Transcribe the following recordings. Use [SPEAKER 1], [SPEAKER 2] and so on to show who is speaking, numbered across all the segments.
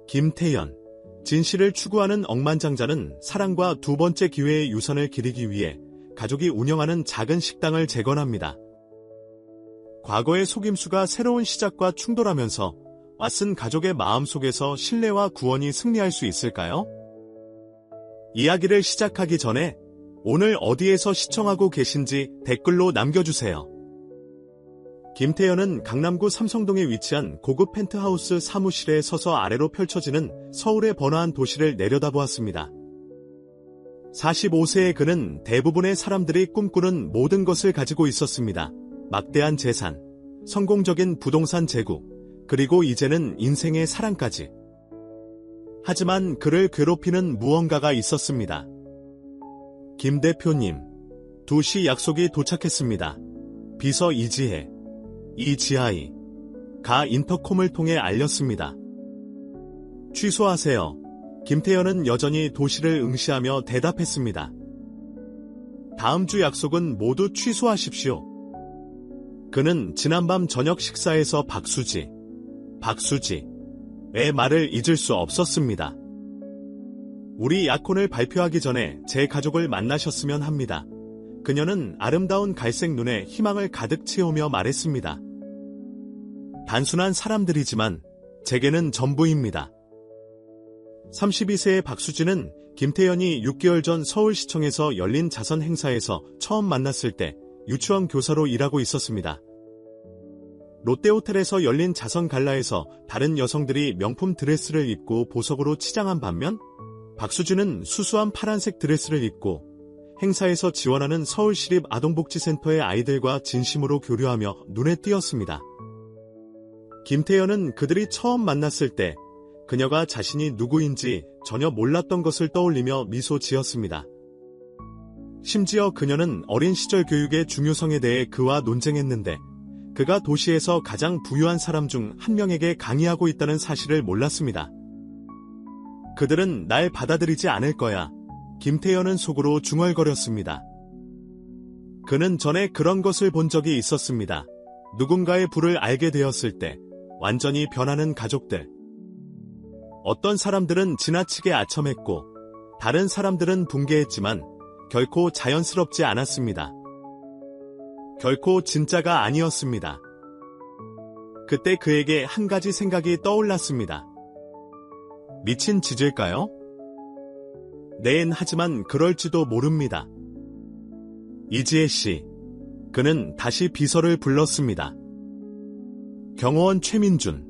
[SPEAKER 1] 김태연. 진실을 추구하는 억만장자는 사랑과 두 번째 기회의 유선을 기리기 위해 가족이 운영하는 작은 식당을 재건합니다. 과거의 속임수가 새로운 시작과 충돌하면서 왓슨 가족의 마음속에서 신뢰와 구원이 승리할 수 있을까요? 이야기를 시작하기 전에 오늘 어디에서 시청하고 계신지 댓글로 남겨주세요. 김태연은 강남구 삼성동에 위치한 고급 펜트하우스 사무실에 서서 아래로 펼쳐지는 서울의 번화한 도시를 내려다보았습니다. 45세의 그는 대부분의 사람들이 꿈꾸는 모든 것을 가지고 있었습니다. 막대한 재산, 성공적인 부동산 재구, 그리고 이제는 인생의 사랑까지. 하지만 그를 괴롭히는 무언가가 있었습니다. 김 대표님, 2시 약속이 도착했습니다. 비서 이지아이가 인터콤을 통해 알렸습니다. 취소하세요. 김태연은 여전히 도시를 응시하며 대답했습니다. 다음 주 약속은 모두 취소하십시오. 그는 지난밤 저녁 식사에서 박수지의 말을 잊을 수 없었습니다. 우리 약혼을 발표하기 전에 제 가족을 만나셨으면 합니다. 그녀는 아름다운 갈색 눈에 희망을 가득 채우며 말했습니다. 단순한 사람들이지만 제게는 전부입니다. 32세의 박수진은 김태연이 6개월 전 서울시청에서 열린 자선 행사에서 처음 만났을 때 유치원 교사로 일하고 있었습니다. 롯데호텔에서 열린 자선 갈라에서 다른 여성들이 명품 드레스를 입고 보석으로 치장한 반면 박수진은 수수한 파란색 드레스를 입고 행사에서 지원하는 서울시립 아동복지센터의 아이들과 진심으로 교류하며 눈에 띄었습니다. 김태연은 그들이 처음 만났을 때 그녀가 자신이 누구인지 전혀 몰랐던 것을 떠올리며 미소 지었습니다. 심지어 그녀는 어린 시절 교육의 중요성에 대해 그와 논쟁했는데 그가 도시에서 가장 부유한 사람 중 한 명에게 강의하고 있다는 사실을 몰랐습니다. 그들은 날 받아들이지 않을 거야. 김태연은 속으로 중얼거렸습니다. 그는 전에 그런 것을 본 적이 있었습니다. 누군가의 부를 알게 되었을 때 완전히 변하는 가족들. 어떤 사람들은 지나치게 아첨했고 다른 사람들은 붕괴했지만 결코 자연스럽지 않았습니다. 결코 진짜가 아니었습니다. 그때 그에게 한 가지 생각이 떠올랐습니다. 미친 짓일까요? 네, 하지만 그럴지도 모릅니다. 이지혜 씨. 그는 다시 비서를 불렀습니다. 경호원 최민준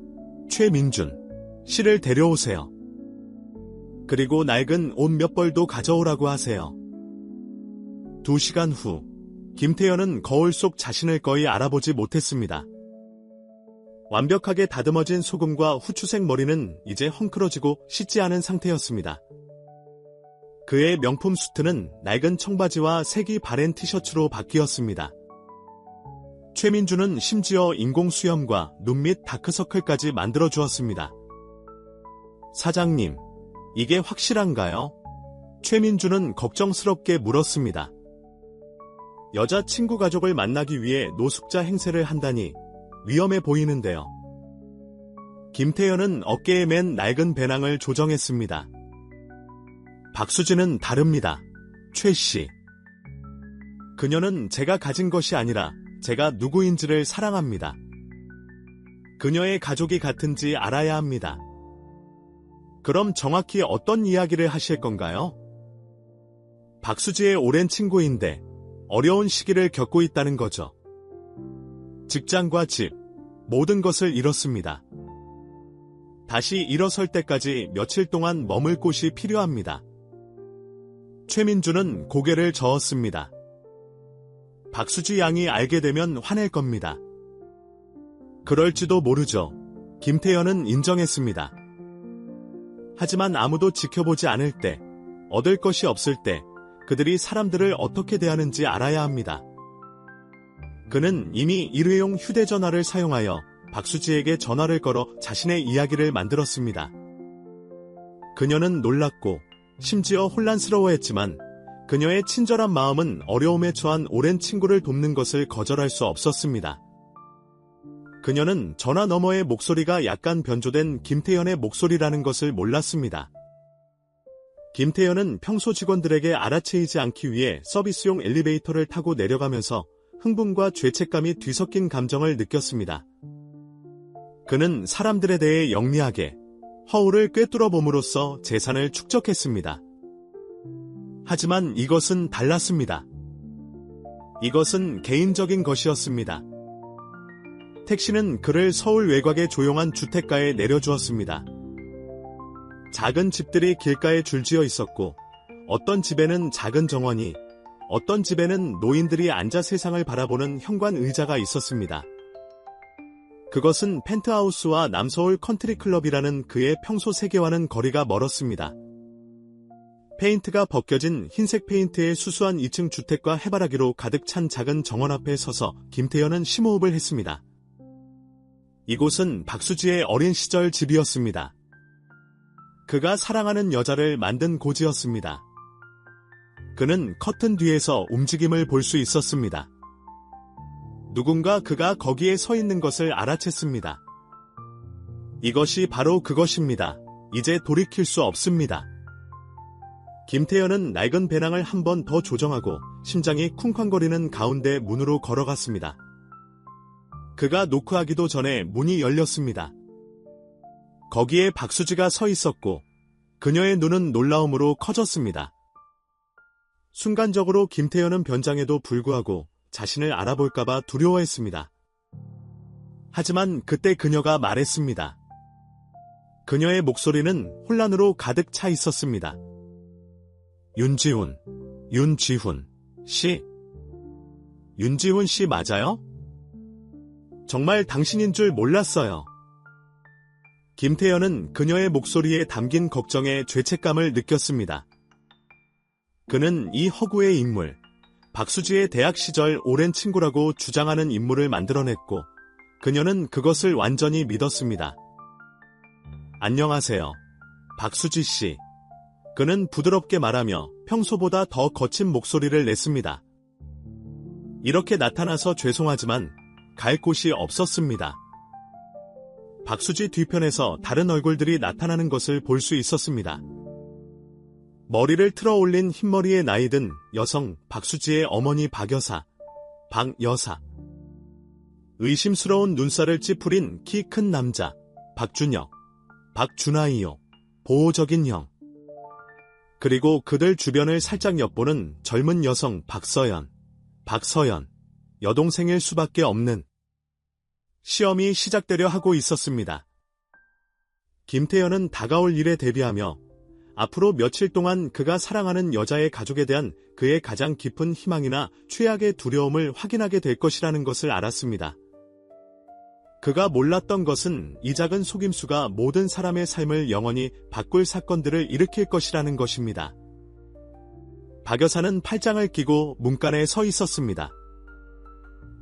[SPEAKER 1] 씨를 데려오세요. 그리고 낡은 옷 몇 벌도 가져오라고 하세요. 2시간 후, 김태연은 거울 속 자신을 거의 알아보지 못했습니다. 완벽하게 다듬어진 소금과 후추색 머리는 이제 헝클어지고 씻지 않은 상태였습니다. 그의 명품 수트는 낡은 청바지와 색이 바랜 티셔츠로 바뀌었습니다. 최민주는 심지어 인공수염과 눈 밑 다크서클까지 만들어주었습니다. 사장님, 이게 확실한가요? 최민주는 걱정스럽게 물었습니다. 여자친구 가족을 만나기 위해 노숙자 행세를 한다니 위험해 보이는데요. 김태연은 어깨에 맨 낡은 배낭을 조정했습니다. 박수진은 다릅니다. 최 씨. 그녀는 제가 가진 것이 아니라 제가 누구인지를 사랑합니다. 그녀의 가족이 같은지 알아야 합니다. 그럼 정확히 어떤 이야기를 하실 건가요? 박수지의 오랜 친구인데 어려운 시기를 겪고 있다는 거죠. 직장과 집, 모든 것을 잃었습니다. 다시 일어설 때까지 며칠 동안 머물 곳이 필요합니다. 최민주는 고개를 저었습니다. 박수지 양이 알게 되면 화낼 겁니다. 그럴지도 모르죠. 김태연은 인정했습니다. 하지만 아무도 지켜보지 않을 때, 얻을 것이 없을 때, 그들이 사람들을 어떻게 대하는지 알아야 합니다. 그는 이미 일회용 휴대전화를 사용하여 박수지에게 전화를 걸어 자신의 이야기를 만들었습니다. 그녀는 놀랐고 심지어 혼란스러워했지만 그녀의 친절한 마음은 어려움에 처한 오랜 친구를 돕는 것을 거절할 수 없었습니다. 그녀는 전화 너머의 목소리가 약간 변조된 김태현의 목소리라는 것을 몰랐습니다. 김태현은 평소 직원들에게 알아채이지 않기 위해 서비스용 엘리베이터를 타고 내려가면서 흥분과 죄책감이 뒤섞인 감정을 느꼈습니다. 그는 사람들에 대해 영리하게 허울을 꿰뚫어 봄으로써 재산을 축적했습니다. 하지만 이것은 달랐습니다. 이것은 개인적인 것이었습니다. 택시는 그를 서울 외곽의 조용한 주택가에 내려주었습니다. 작은 집들이 길가에 줄지어 있었고 어떤 집에는 작은 정원이, 어떤 집에는 노인들이 앉아 세상을 바라보는 현관 의자가 있었습니다. 그것은 펜트하우스와 남서울 컨트리클럽이라는 그의 평소 세계와는 거리가 멀었습니다. 페인트가 벗겨진 흰색 페인트의 수수한 2층 주택과 해바라기로 가득 찬 작은 정원 앞에 서서 김태현은 심호흡을 했습니다. 이곳은 박수지의 어린 시절 집이었습니다. 그가 사랑하는 여자를 만든 고지였습니다. 그는 커튼 뒤에서 움직임을 볼 수 있었습니다. 누군가 그가 거기에 서 있는 것을 알아챘습니다. 이것이 바로 그것입니다. 이제 돌이킬 수 없습니다. 김태현은 낡은 배낭을 한 번 더 조정하고 심장이 쿵쾅거리는 가운데 문으로 걸어갔습니다. 그가 노크하기도 전에 문이 열렸습니다. 거기에 박수지가 서 있었고 그녀의 눈은 놀라움으로 커졌습니다. 순간적으로 김태현은 변장에도 불구하고 자신을 알아볼까봐 두려워했습니다. 하지만 그때 그녀가 말했습니다. 그녀의 목소리는 혼란으로 가득 차 있었습니다. 윤지훈 씨. 윤지훈 씨 맞아요? 정말 당신인 줄 몰랐어요. 김태현은 그녀의 목소리에 담긴 걱정에 죄책감을 느꼈습니다. 그는 이 허구의 인물, 박수지의 대학 시절 오랜 친구라고 주장하는 인물을 만들어냈고 그녀는 그것을 완전히 믿었습니다. 안녕하세요, 박수지 씨. 그는 부드럽게 말하며 평소보다 더 거친 목소리를 냈습니다. 이렇게 나타나서 죄송하지만 갈 곳이 없었습니다. 박수지 뒤편에서 다른 얼굴들이 나타나는 것을 볼 수 있었습니다. 머리를 틀어 올린 흰머리의 나이든 여성 박수지의 어머니 박여사, 박여사. 의심스러운 눈살을 찌푸린 키 큰 남자 박준혁, 박준하이요. 보호적인 형. 그리고 그들 주변을 살짝 엿보는 젊은 여성 박서연, 박서연. 여동생일 수밖에 없는. 시험이 시작되려 하고 있었습니다. 김태현은 다가올 일에 대비하며 앞으로 며칠 동안 그가 사랑하는 여자의 가족에 대한 그의 가장 깊은 희망이나 최악의 두려움을 확인하게 될 것이라는 것을 알았습니다. 그가 몰랐던 것은 이 작은 속임수가 모든 사람의 삶을 영원히 바꿀 사건들을 일으킬 것이라는 것입니다. 박 여사는 팔짱을 끼고 문간에 서 있었습니다.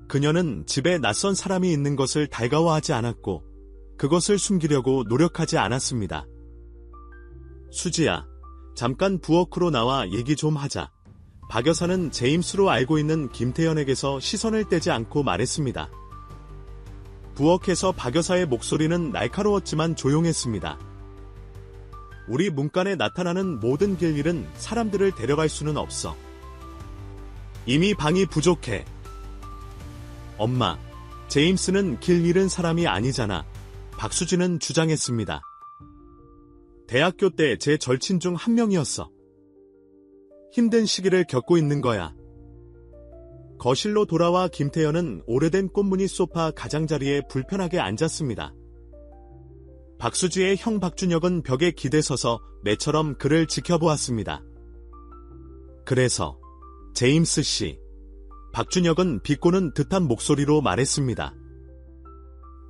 [SPEAKER 1] 그녀는 집에 낯선 사람이 있는 것을 달가워하지 않았고 그것을 숨기려고 노력하지 않았습니다. 수지야, 잠깐 부엌으로 나와 얘기 좀 하자. 박 여사는 제임스로 알고 있는 김태현에게서 시선을 떼지 않고 말했습니다. 부엌에서 박 여사의 목소리는 날카로웠지만 조용했습니다. 우리 문간에 나타나는 모든 길일은 사람들을 데려갈 수는 없어. 이미 방이 부족해. 엄마, 제임스는 길 잃은 사람이 아니잖아. 박수진은 주장했습니다. 대학교 때 제 절친 중 한 명이었어. 힘든 시기를 겪고 있는 거야. 거실로 돌아와 김태현은 오래된 꽃무늬 소파 가장자리에 불편하게 앉았습니다. 박수지의 형 박준혁은 벽에 기대서서 매처럼 그를 지켜보았습니다. 그래서 제임스 씨, 박준혁은 비꼬는 듯한 목소리로 말했습니다.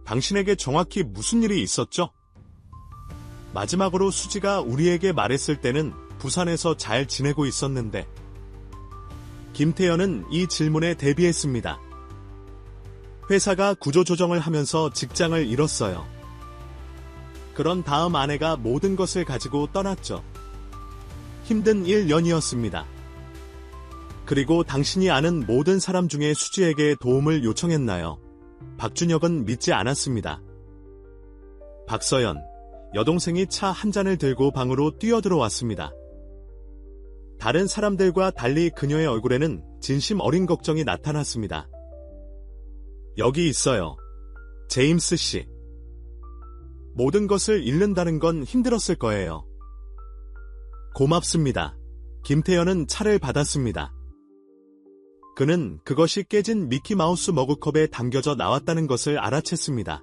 [SPEAKER 1] 당신에게 정확히 무슨 일이 있었죠? 마지막으로 수지가 우리에게 말했을 때는 부산에서 잘 지내고 있었는데. 김태현은 이 질문에 대비했습니다. 회사가 구조조정을 하면서 직장을 잃었어요. 그런 다음 아내가 모든 것을 가지고 떠났죠. 힘든 1년이었습니다. 그리고 당신이 아는 모든 사람 중에 수지에게 도움을 요청했나요? 박준혁은 믿지 않았습니다. 박서연, 여동생이 차 한 잔을 들고 방으로 뛰어들어왔습니다. 다른 사람들과 달리 그녀의 얼굴에는 진심 어린 걱정이 나타났습니다. 여기 있어요. 제임스 씨. 모든 것을 잃는다는 건 힘들었을 거예요. 고맙습니다. 김태현은 차를 받았습니다. 그는 그것이 깨진 미키마우스 머그컵에 담겨져 나왔다는 것을 알아챘습니다.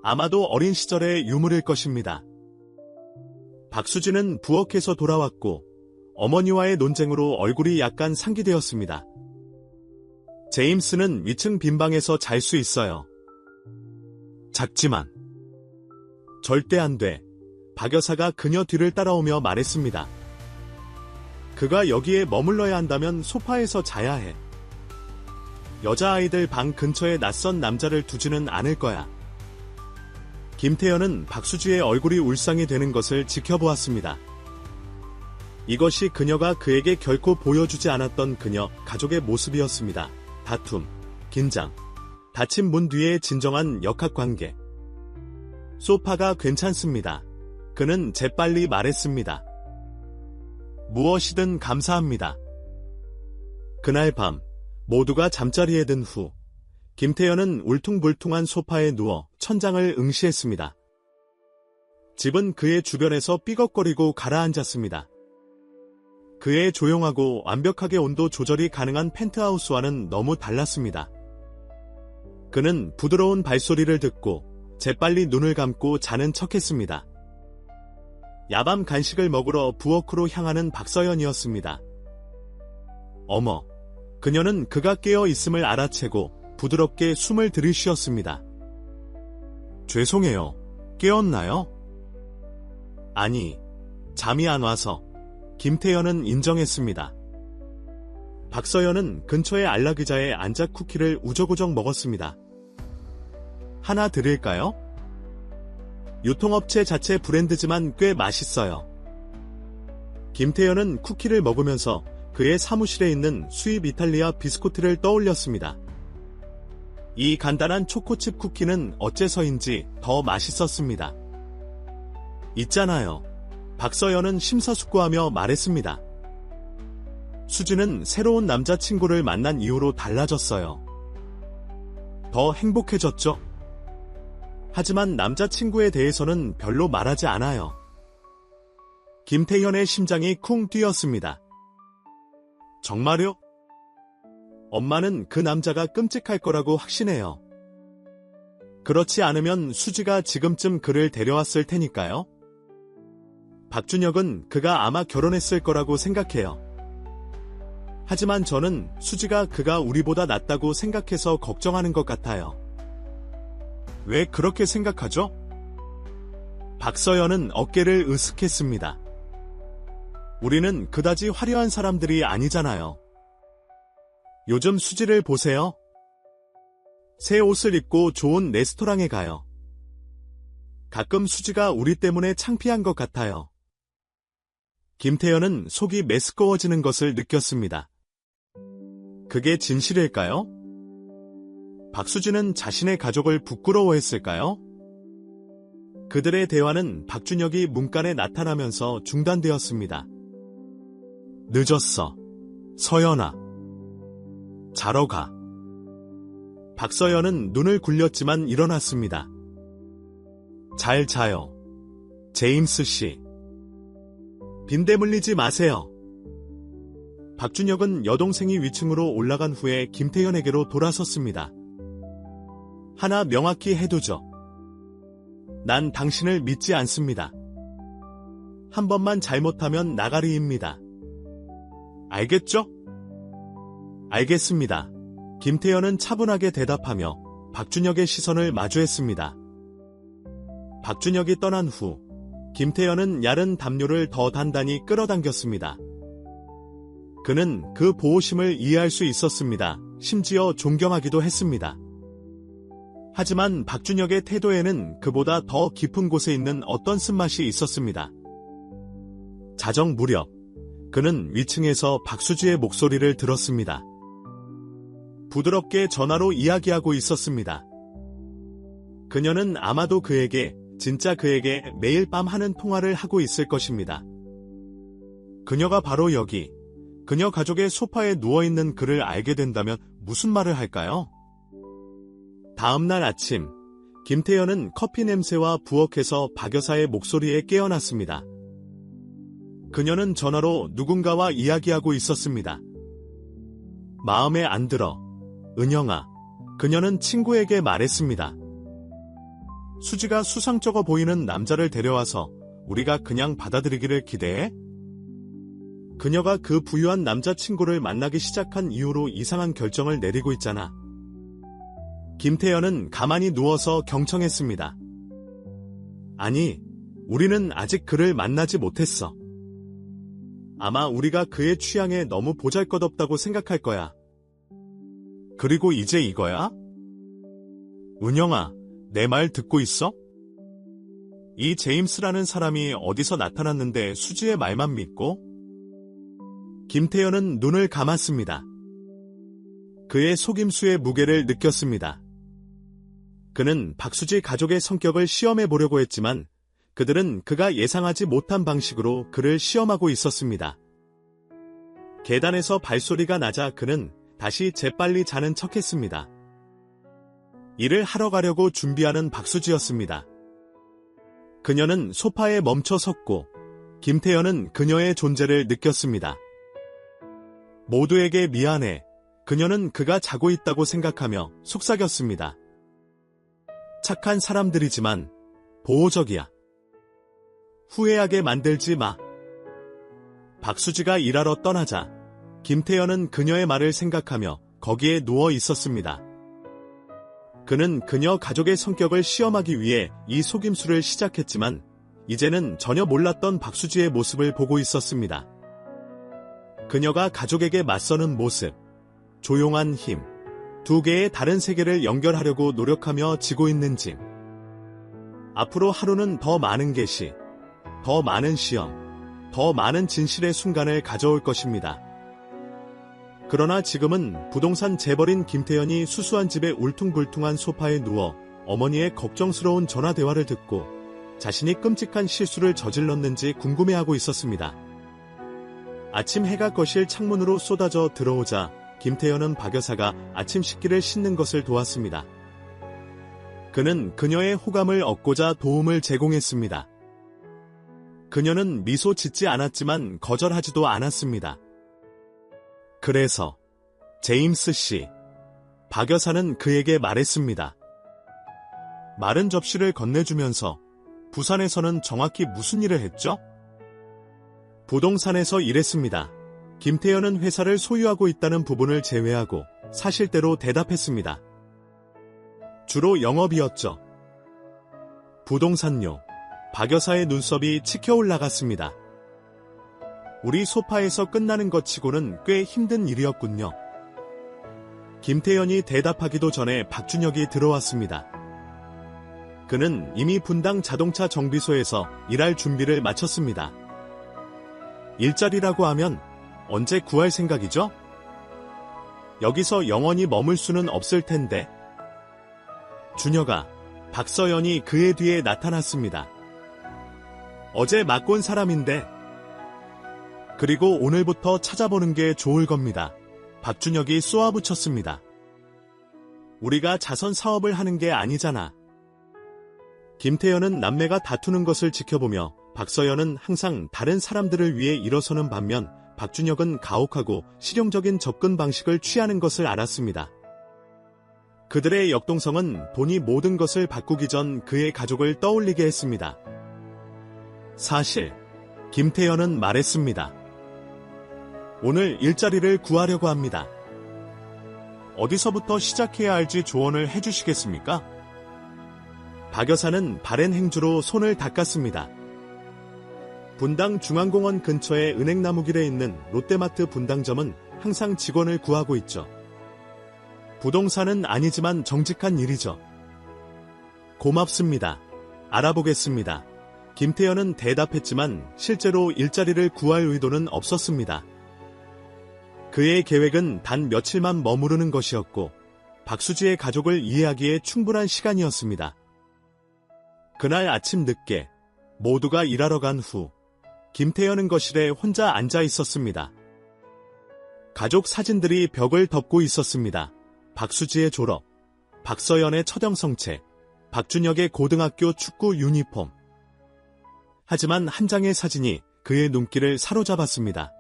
[SPEAKER 1] 아마도 어린 시절의 유물일 것입니다. 박수진은 부엌에서 돌아왔고 어머니와의 논쟁으로 얼굴이 약간 상기되었습니다. 제임스는 위층 빈방에서 잘 수 있어요. 작지만 절대 안 돼. 박 여사가 그녀 뒤를 따라오며 말했습니다. 그가 여기에 머물러야 한다면 소파에서 자야 해. 여자아이들 방 근처에 낯선 남자를 두지는 않을 거야. 김태현은 박수지의 얼굴이 울상이 되는 것을 지켜보았습니다. 이것이 그녀가 그에게 결코 보여주지 않았던 그녀 가족의 모습이었습니다. 다툼, 긴장, 닫힌 문 뒤의 진정한 역학관계. 소파가 괜찮습니다. 그는 재빨리 말했습니다. 무엇이든 감사합니다. 그날 밤 모두가 잠자리에 든 후 김태현은 울퉁불퉁한 소파에 누워 천장을 응시했습니다. 집은 그의 주변에서 삐걱거리고 가라앉았습니다. 그의 조용하고 완벽하게 온도 조절이 가능한 펜트하우스와는 너무 달랐습니다. 그는 부드러운 발소리를 듣고 재빨리 눈을 감고 자는 척했습니다. 야밤 간식을 먹으러 부엌으로 향하는 박서연이었습니다. 어머, 그녀는 그가 깨어 있음을 알아채고 부드럽게 숨을 들이쉬었습니다. 죄송해요. 깨었나요? 아니, 잠이 안 와서. 김태현은 인정했습니다. 박서연은 근처의 안락의자에 앉아 쿠키를 우적우적 먹었습니다. 하나 드릴까요? 유통업체 자체 브랜드지만 꽤 맛있어요. 김태현은 쿠키를 먹으면서 그의 사무실에 있는 수입 이탈리아 비스코트를 떠올렸습니다. 이 간단한 초코칩 쿠키는 어째서인지 더 맛있었습니다. 있잖아요. 박서연은 심사숙고하며 말했습니다. 수지는 새로운 남자친구를 만난 이후로 달라졌어요. 더 행복해졌죠? 하지만 남자친구에 대해서는 별로 말하지 않아요. 김태현의 심장이 쿵 뛰었습니다. 정말요? 엄마는 그 남자가 끔찍할 거라고 확신해요. 그렇지 않으면 수지가 지금쯤 그를 데려왔을 테니까요. 박준혁은 그가 아마 결혼했을 거라고 생각해요. 하지만 저는 수지가 그가 우리보다 낫다고 생각해서 걱정하는 것 같아요. 왜 그렇게 생각하죠? 박서연은 어깨를 으쓱했습니다. 우리는 그다지 화려한 사람들이 아니잖아요. 요즘 수지를 보세요. 새 옷을 입고 좋은 레스토랑에 가요. 가끔 수지가 우리 때문에 창피한 것 같아요. 김태현은 속이 메스꺼워지는 것을 느꼈습니다. 그게 진실일까요? 박수진은 자신의 가족을 부끄러워했을까요? 그들의 대화는 박준혁이 문간에 나타나면서 중단되었습니다. 늦었어. 서연아. 자러 가. 박서연은 눈을 굴렸지만 일어났습니다. 잘 자요. 제임스 씨. 빈대 물리지 마세요. 박준혁은 여동생이 위층으로 올라간 후에 김태현에게로 돌아섰습니다. 하나 명확히 해두죠. 난 당신을 믿지 않습니다. 한 번만 잘못하면 나가리입니다. 알겠죠? 알겠습니다. 김태현은 차분하게 대답하며 박준혁의 시선을 마주했습니다. 박준혁이 떠난 후 김태현은 야른 담요를 더 단단히 끌어당겼습니다. 그는 그 보호심을 이해할 수 있었습니다. 심지어 존경하기도 했습니다. 하지만 박준혁의 태도에는 그보다 더 깊은 곳에 있는 어떤 쓴맛이 있었습니다. 자정 무렵, 그는 위층에서 박수지의 목소리를 들었습니다. 부드럽게 전화로 이야기하고 있었습니다. 그녀는 아마도 진짜 그에게 매일 밤 하는 통화를 하고 있을 것입니다. 그녀가 바로 여기, 그녀 가족의 소파에 누워있는 그를 알게 된다면 무슨 말을 할까요? 다음날 아침, 김태현은 커피 냄새와 부엌에서 박 여사의 목소리에 깨어났습니다. 그녀는 전화로 누군가와 이야기하고 있었습니다. 마음에 안 들어. 은영아. 그녀는 친구에게 말했습니다. 수지가 수상쩍어 보이는 남자를 데려와서 우리가 그냥 받아들이기를 기대해? 그녀가 그 부유한 남자친구를 만나기 시작한 이후로 이상한 결정을 내리고 있잖아. 김태현은 가만히 누워서 경청했습니다. 아니, 우리는 아직 그를 만나지 못했어. 아마 우리가 그의 취향에 너무 보잘것없다고 생각할 거야. 그리고 이제 이거야? 은영아, 내 말 듣고 있어? 이 제임스라는 사람이 어디서 나타났는데 수지의 말만 믿고? 김태현은 눈을 감았습니다. 그의 속임수의 무게를 느꼈습니다. 그는 박수지 가족의 성격을 시험해 보려고 했지만 그들은 그가 예상하지 못한 방식으로 그를 시험하고 있었습니다. 계단에서 발소리가 나자 그는 다시 재빨리 자는 척했습니다. 일을 하러 가려고 준비하는 박수지였습니다. 그녀는 소파에 멈춰 섰고 김태현은 그녀의 존재를 느꼈습니다. 모두에게 미안해. 그녀는 그가 자고 있다고 생각하며 속삭였습니다. 착한 사람들이지만 보호적이야. 후회하게 만들지 마. 박수지가 일하러 떠나자 김태현은 그녀의 말을 생각하며 거기에 누워 있었습니다. 그는 그녀 가족의 성격을 시험하기 위해 이 속임수를 시작했지만 이제는 전혀 몰랐던 박수지의 모습을 보고 있었습니다. 그녀가 가족에게 맞서는 모습, 조용한 힘, 두 개의 다른 세계를 연결하려고 노력하며 지고 있는 짐. 앞으로 하루는 더 많은 계시, 더 많은 시험, 더 많은 진실의 순간을 가져올 것입니다. 그러나 지금은 부동산 재벌인 김태현이 수수한 집의 울퉁불퉁한 소파에 누워 어머니의 걱정스러운 전화 대화를 듣고 자신이 끔찍한 실수를 저질렀는지 궁금해하고 있었습니다. 아침 해가 거실 창문으로 쏟아져 들어오자 김태현은 박 여사가 아침 식기를 씻는 것을 도왔습니다. 그는 그녀의 호감을 얻고자 도움을 제공했습니다. 그녀는 미소 짓지 않았지만 거절하지도 않았습니다. 그래서 제임스 씨, 박 여사는 그에게 말했습니다. 마른 접시를 건네주면서 부산에서는 정확히 무슨 일을 했죠? 부동산에서 일했습니다. 김태현은 회사를 소유하고 있다는 부분을 제외하고 사실대로 대답했습니다. 주로 영업이었죠. 부동산요. 박 여사의 눈썹이 치켜 올라갔습니다. 우리 소파에서 끝나는 것 치고는 꽤 힘든 일이었군요. 김태현이 대답하기도 전에 박준혁이 들어왔습니다. 그는 이미 분당 자동차 정비소에서 일할 준비를 마쳤습니다. 일자리라고 하면 언제 구할 생각이죠? 여기서 영원히 머물 수는 없을 텐데. 준혁아, 박서연이 그의 뒤에 나타났습니다. 어제 맡고 사람인데. 그리고 오늘부터 찾아보는 게 좋을 겁니다. 박준혁이 쏘아붙였습니다. 우리가 자선 사업을 하는 게 아니잖아. 김태현은 남매가 다투는 것을 지켜보며 박서연은 항상 다른 사람들을 위해 일어서는 반면 박준혁은 가혹하고 실용적인 접근 방식을 취하는 것을 알았습니다. 그들의 역동성은 돈이 모든 것을 바꾸기 전 그의 가족을 떠올리게 했습니다. 사실 김태현은 말했습니다. 오늘 일자리를 구하려고 합니다. 어디서부터 시작해야 할지 조언을 해주시겠습니까? 박 여사는 바른 행주로 손을 닦았습니다. 분당 중앙공원 근처의 은행나무길에 있는 롯데마트 분당점은 항상 직원을 구하고 있죠. 부동산은 아니지만 정직한 일이죠. 고맙습니다. 알아보겠습니다. 김태현은 대답했지만 실제로 일자리를 구할 의도는 없었습니다. 그의 계획은 단 며칠만 머무르는 것이었고 박수지의 가족을 이해하기에 충분한 시간이었습니다. 그날 아침 늦게 모두가 일하러 간 후 김태현은 거실에 혼자 앉아 있었습니다. 가족 사진들이 벽을 덮고 있었습니다. 박수지의 졸업, 박서연의 처형성체, 박준혁의 고등학교 축구 유니폼. 하지만 한 장의 사진이 그의 눈길을 사로잡았습니다.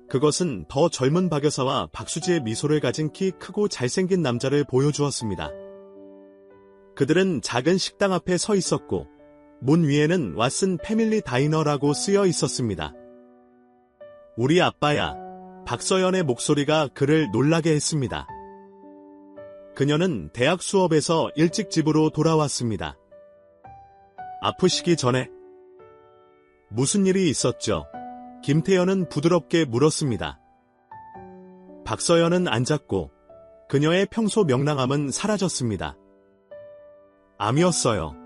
[SPEAKER 1] 그것은 더 젊은 박여사와 박수지의 미소를 가진 키 크고 잘생긴 남자를 보여주었습니다. 그들은 작은 식당 앞에 서 있었고 문 위에는 왓슨 패밀리 다이너라고 쓰여 있었습니다. 우리 아빠야. 박서연의 목소리가 그를 놀라게 했습니다. 그녀는 대학 수업에서 일찍 집으로 돌아왔습니다. 아프시기 전에 무슨 일이 있었죠? 김태현은 부드럽게 물었습니다. 박서연은 앉았고 그녀의 평소 명랑함은 사라졌습니다. 암이었어요.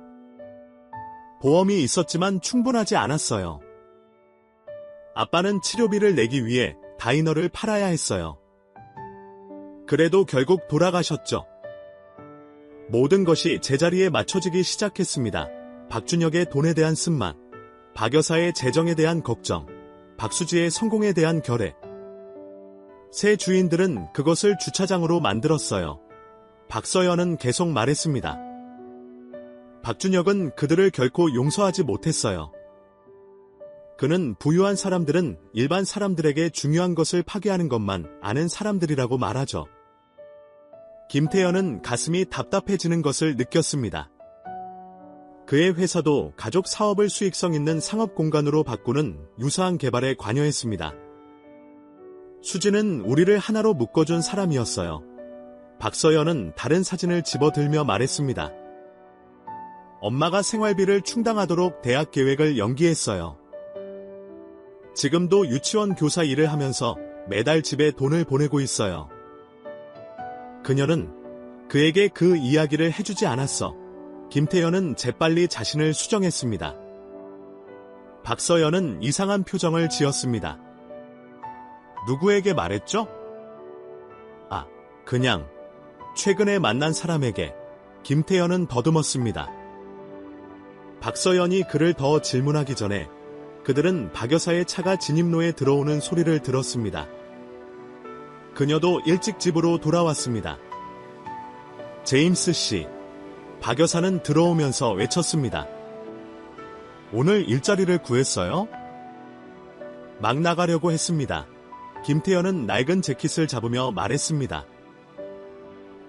[SPEAKER 1] 보험이 있었지만 충분하지 않았어요. 아빠는 치료비를 내기 위해 다이너를 팔아야 했어요. 그래도 결국 돌아가셨죠. 모든 것이 제자리에 맞춰지기 시작했습니다. 박준혁의 돈에 대한 쓴맛, 박여사의 재정에 대한 걱정, 박수지의 성공에 대한 결례. 새 주인들은 그것을 주차장으로 만들었어요. 박서연은 계속 말했습니다. 박준혁은 그들을 결코 용서하지 못했어요. 그는 부유한 사람들은 일반 사람들에게 중요한 것을 파괴하는 것만 아는 사람들이라고 말하죠. 김태현은 가슴이 답답해지는 것을 느꼈습니다. 그의 회사도 가족 사업을 수익성 있는 상업 공간으로 바꾸는 유사한 개발에 관여했습니다. 수지는 우리를 하나로 묶어준 사람이었어요. 박서연은 다른 사진을 집어들며 말했습니다. 엄마가 생활비를 충당하도록 대학 계획을 연기했어요. 지금도 유치원 교사 일을 하면서 매달 집에 돈을 보내고 있어요. 그녀는 그에게 그 이야기를 해주지 않았어. 김태현은 재빨리 자신을 수정했습니다. 박서연은 이상한 표정을 지었습니다. 누구에게 말했죠? 그냥 최근에 만난 사람에게. 김태현은 더듬었습니다. 박서연이 그를 더 질문하기 전에 그들은 박여사의 차가 진입로에 들어오는 소리를 들었습니다. 그녀도 일찍 집으로 돌아왔습니다. 제임스 씨, 박여사는 들어오면서 외쳤습니다. 오늘 일자리를 구했어요? 막 나가려고 했습니다. 김태현은 낡은 재킷을 잡으며 말했습니다.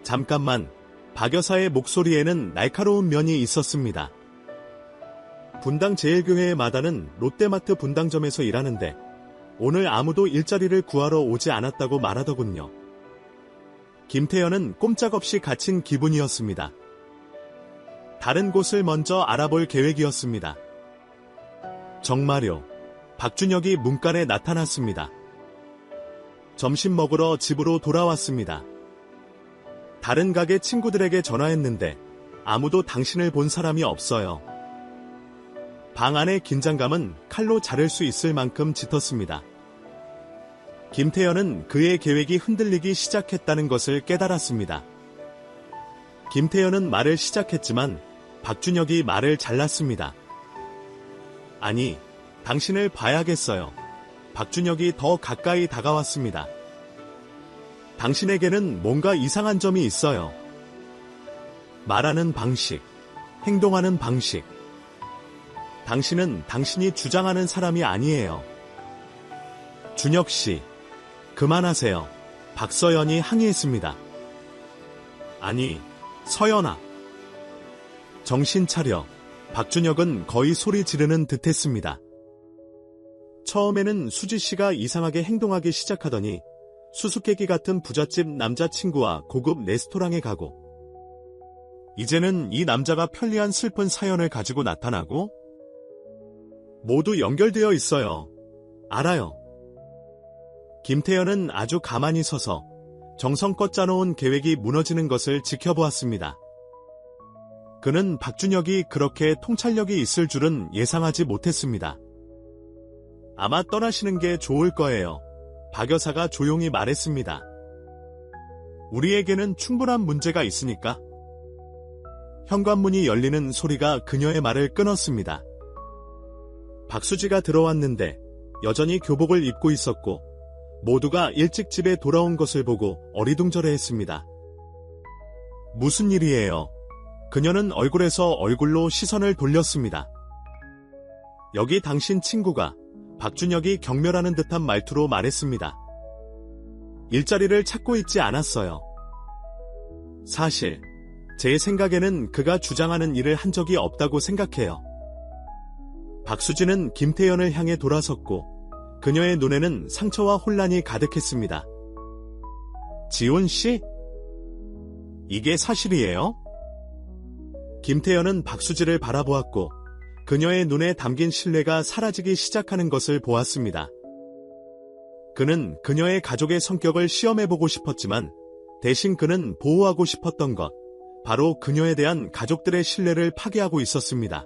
[SPEAKER 1] 잠깐만. 박여사의 목소리에는 날카로운 면이 있었습니다. 분당 제일교회의 마다는 롯데마트 분당점에서 일하는데 오늘 아무도 일자리를 구하러 오지 않았다고 말하더군요. 김태현은 꼼짝없이 갇힌 기분이었습니다. 다른 곳을 먼저 알아볼 계획이었습니다. 정말요. 박준혁이 문간에 나타났습니다. 점심 먹으러 집으로 돌아왔습니다. 다른 가게 친구들에게 전화했는데 아무도 당신을 본 사람이 없어요. 방 안의 긴장감은 칼로 자를 수 있을 만큼 짙었습니다. 김태현은 그의 계획이 흔들리기 시작했다는 것을 깨달았습니다. 김태현은 말을 시작했지만 박준혁이 말을 잘랐습니다. 아니, 당신을 봐야겠어요. 박준혁이 더 가까이 다가왔습니다. 당신에게는 뭔가 이상한 점이 있어요. 말하는 방식, 행동하는 방식. 당신은 당신이 주장하는 사람이 아니에요. 준혁 씨, 그만하세요. 박서연이 항의했습니다. 아니, 서연아. 정신 차려. 박준혁은 거의 소리 지르는 듯했습니다. 처음에는 수지 씨가 이상하게 행동하기 시작하더니 수수께끼 같은 부잣집 남자친구와 고급 레스토랑에 가고, 이제는 이 남자가 편리한 슬픈 사연을 가지고 나타나고, 모두 연결되어 있어요. 알아요. 김태현은 아주 가만히 서서 정성껏 짜놓은 계획이 무너지는 것을 지켜보았습니다. 그는 박준혁이 그렇게 통찰력이 있을 줄은 예상하지 못했습니다. 아마 떠나시는 게 좋을 거예요. 박 여사가 조용히 말했습니다. 우리에게는 충분한 문제가 있으니까. 현관문이 열리는 소리가 그녀의 말을 끊었습니다. 박수지가 들어왔는데 여전히 교복을 입고 있었고 모두가 일찍 집에 돌아온 것을 보고 어리둥절해했습니다. 무슨 일이에요? 그녀는 얼굴에서 얼굴로 시선을 돌렸습니다. 여기 당신 친구가, 박준혁이 경멸하는 듯한 말투로 말했습니다. 일자리를 찾고 있지 않았어요. 사실 제 생각에는 그가 주장하는 일을 한 적이 없다고 생각해요. 박수진은 김태연을 향해 돌아섰고 그녀의 눈에는 상처와 혼란이 가득했습니다. 지훈 씨? 이게 사실이에요? 김태연은 박수진을 바라보았고 그녀의 눈에 담긴 신뢰가 사라지기 시작하는 것을 보았습니다. 그는 그녀의 가족의 성격을 시험해보고 싶었지만 대신 그는 보호하고 싶었던 것, 바로 그녀에 대한 가족들의 신뢰를 파괴하고 있었습니다.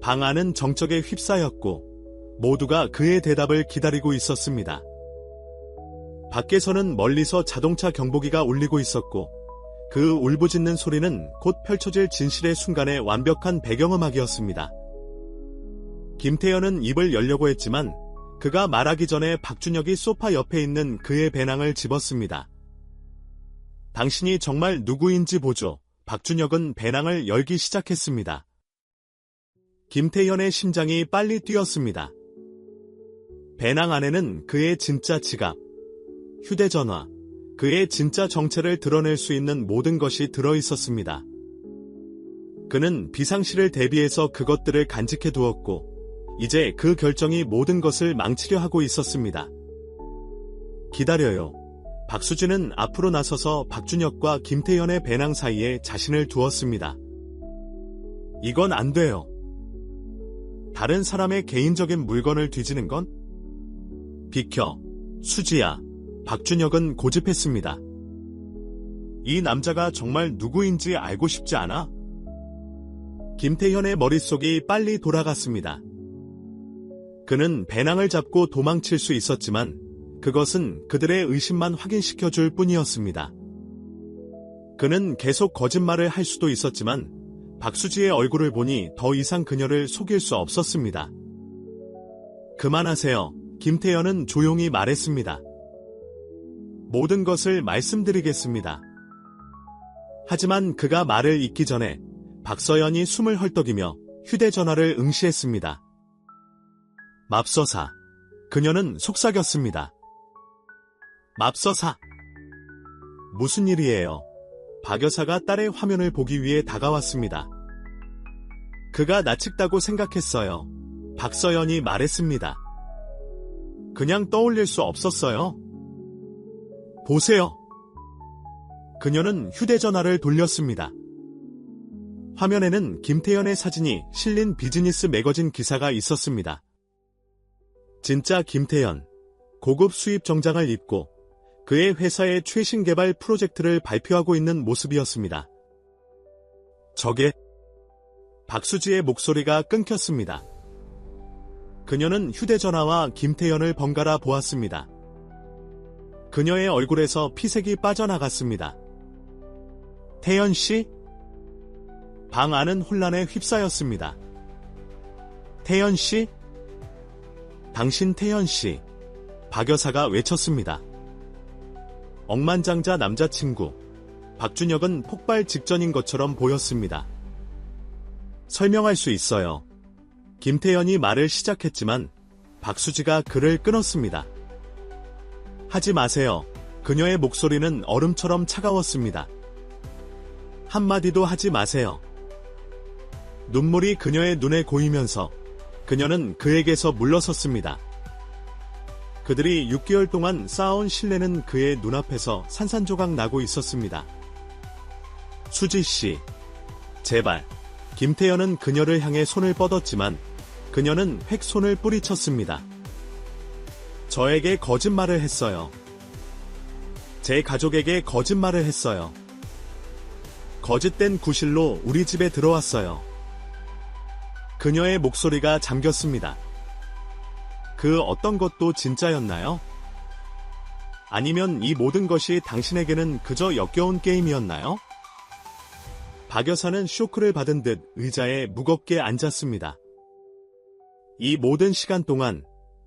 [SPEAKER 1] 방 안은 정적에 휩싸였고 모두가 그의 대답을 기다리고 있었습니다. 밖에서는 멀리서 자동차 경보기가 울리고 있었고 그 울부짖는 소리는 곧 펼쳐질 진실의 순간의 완벽한 배경음악이었습니다. 김태연은 입을 열려고 했지만 그가 말하기 전에 박준혁이 소파 옆에 있는 그의 배낭을 집었습니다. 당신이 정말 누구인지 보죠. 박준혁은 배낭을 열기 시작했습니다. 김태연의 심장이 빨리 뛰었습니다. 배낭 안에는 그의 진짜 지갑, 휴대전화, 그의 진짜 정체를 드러낼 수 있는 모든 것이 들어있었습니다. 그는 비상시를 대비해서 그것들을 간직해 두었고 이제 그 결정이 모든 것을 망치려 하고 있었습니다. 기다려요. 박수진은 앞으로 나서서 박준혁과 김태연의 배낭 사이에 자신을 두었습니다. 이건 안 돼요. 다른 사람의 개인적인 물건을 뒤지는 건? 비켜, 수지야. 박준혁은 고집했습니다. 이 남자가 정말 누구인지 알고 싶지 않아? 김태현의 머릿속이 빨리 돌아갔습니다. 그는 배낭을 잡고 도망칠 수 있었지만 그것은 그들의 의심만 확인시켜줄 뿐이었습니다. 그는 계속 거짓말을 할 수도 있었지만 박수지의 얼굴을 보니 더 이상 그녀를 속일 수 없었습니다. 그만하세요. 김태현은 조용히 말했습니다. 모든 것을 말씀드리겠습니다. 하지만 그가 말을 잇기 전에 박서연이 숨을 헐떡이며 휴대전화를 응시했습니다. 맙서사. 그녀는 속삭였습니다. 맙서사. 무슨 일이에요? 박 여사가 딸의 화면을 보기 위해 다가왔습니다. 그가 나측다고 생각했어요. 박서연이 말했습니다. 그냥 떠올릴 수 없었어요. 보세요. 그녀는 휴대전화를 돌렸습니다. 화면에는 김태연의 사진이 실린 비즈니스 매거진 기사가 있었습니다. 진짜 김태연, 고급 수입 정장을 입고 그의 회사의 최신 개발 프로젝트를 발표하고 있는 모습이었습니다. 저게? 박수지의 목소리가 끊겼습니다. 그녀는 휴대전화와 김태연을 번갈아 보았습니다. 그녀의 얼굴에서 피색이 빠져나갔습니다. 태연씨? 방 안은 혼란에 휩싸였습니다. 태연씨? 당신 태연씨. 박 여사가 외쳤습니다. 억만장자 남자친구. 박준혁은 폭발 직전인 것처럼 보였습니다. 설명할 수 있어요. 김태연이 말을 시작했지만 박수지가 그를 끊었습니다. 하지 마세요. 그녀의 목소리는 얼음처럼 차가웠습니다. 한마디도 하지 마세요. 눈물이 그녀의 눈에 고이면서 그녀는 그에게서 물러섰습니다. 그들이 6개월 동안 쌓아온 신뢰는 그의 눈앞에서 산산조각 나고 있었습니다. 수지씨, 제발. 김태연은 그녀를 향해 손을 뻗었지만 그녀는 획 손을 뿌리쳤습니다. 저에게 거짓말을 했어요. 제 가족에게 거짓말을 했어요. 거짓된 구실로 우리 집에 들어왔어요. 그녀의 목소리가 잠겼습니다. 그 어떤 것도 진짜였나요? 아니면 이 모든 것이 당신에게는 그저 역겨운 게임이었나요? 박 여사는 쇼크를 받은 듯 의자에 무겁게 앉았습니다. 이 모든 시간 동안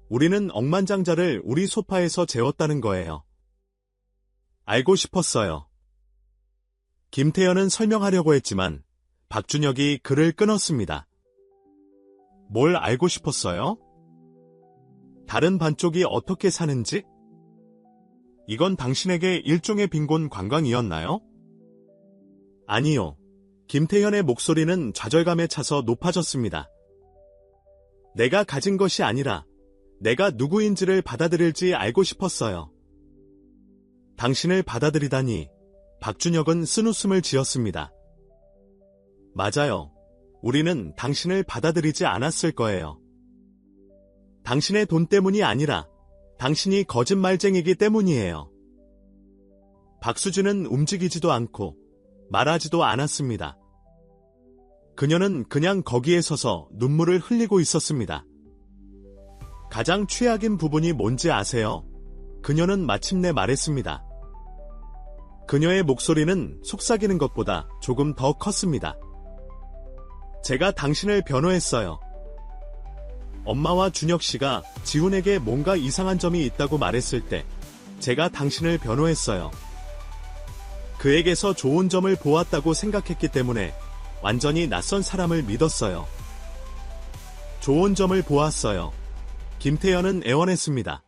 [SPEAKER 1] 우리는 억만장자를 우리 소파에서 재웠다는 거예요. 알고 싶었어요. 김태현은 설명하려고 했지만 박준혁이 그를 끊었습니다. 뭘 알고 싶었어요? 다른 반쪽이 어떻게 사는지? 이건 당신에게 일종의 빈곤 관광이었나요? 아니요. 김태현의 목소리는 좌절감에 차서 높아졌습니다. 내가 가진 것이 아니라 내가 누구인지를 받아들일지 알고 싶었어요. 당신을 받아들이다니. 박준혁은 쓴웃음을 지었습니다. 맞아요. 우리는 당신을 받아들이지 않았을 거예요. 당신의 돈 때문이 아니라 당신이 거짓말쟁이기 때문이에요. 박수진은 움직이지도 않고 말하지도 않았습니다. 그녀는 그냥 거기에 서서 눈물을 흘리고 있었습니다. 가장 최악인 부분이 뭔지 아세요? 그녀는 마침내 말했습니다. 그녀의 목소리는 속삭이는 것보다 조금 더 컸습니다. 제가 당신을 변호했어요. 엄마와 준혁 씨가 지훈에게 뭔가 이상한 점이 있다고 말했을 때 제가 당신을 변호했어요. 그에게서 좋은 점을 보았다고 생각했기 때문에 완전히 낯선 사람을 믿었어요. 좋은 점을 보았어요. 김태현은 애원했습니다.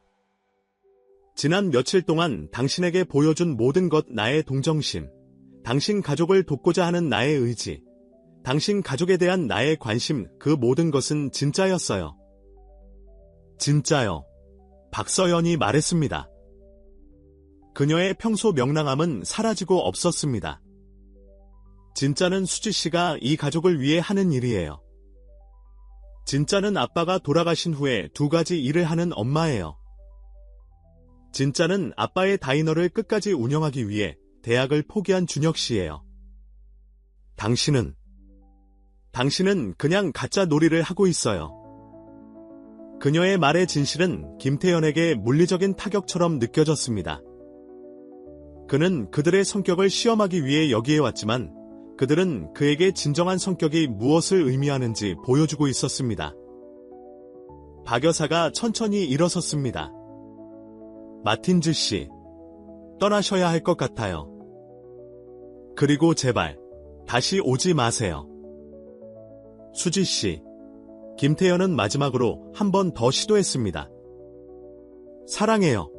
[SPEAKER 1] 지난 며칠 동안 당신에게 보여준 모든 것, 나의 동정심, 당신 가족을 돕고자 하는 나의 의지, 당신 가족에 대한 나의 관심, 그 모든 것은 진짜였어요. 진짜요. 박서연이 말했습니다. 그녀의 평소 명랑함은 사라지고 없었습니다. 진짜는 수지 씨가 이 가족을 위해 하는 일이에요. 진짜는 아빠가 돌아가신 후에 2가지 일을 하는 엄마예요. 진짜는 아빠의 다이너를 끝까지 운영하기 위해 대학을 포기한 준혁 씨예요. 당신은 그냥 가짜 놀이를 하고 있어요. 그녀의 말의 진실은 김태현에게 물리적인 타격처럼 느껴졌습니다. 그는 그들의 성격을 시험하기 위해 여기에 왔지만 그들은 그에게 진정한 성격이 무엇을 의미하는지 보여주고 있었습니다. 박 여사가 천천히 일어섰습니다. 마틴즈 씨, 떠나셔야 할 것 같아요. 그리고 제발 다시 오지 마세요. 수지 씨, 김태현은 마지막으로 한 번 더 시도했습니다. 사랑해요.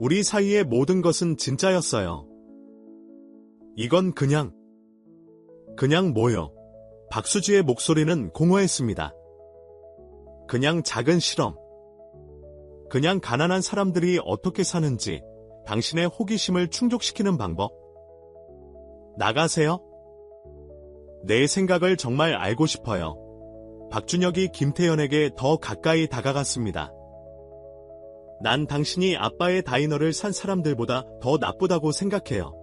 [SPEAKER 1] 우리 사이의 모든 것은 진짜였어요. 이건 그냥 뭐요? 박수지의 목소리는 공허했습니다. 그냥 작은 실험. 그냥 가난한 사람들이 어떻게 사는지 당신의 호기심을 충족시키는 방법. 나가세요. 내 생각을 정말 알고 싶어요. 박준혁이 김태현에게 더 가까이 다가갔습니다. 난 당신이 아빠의 다이너를 산 사람들보다 더 나쁘다고 생각해요.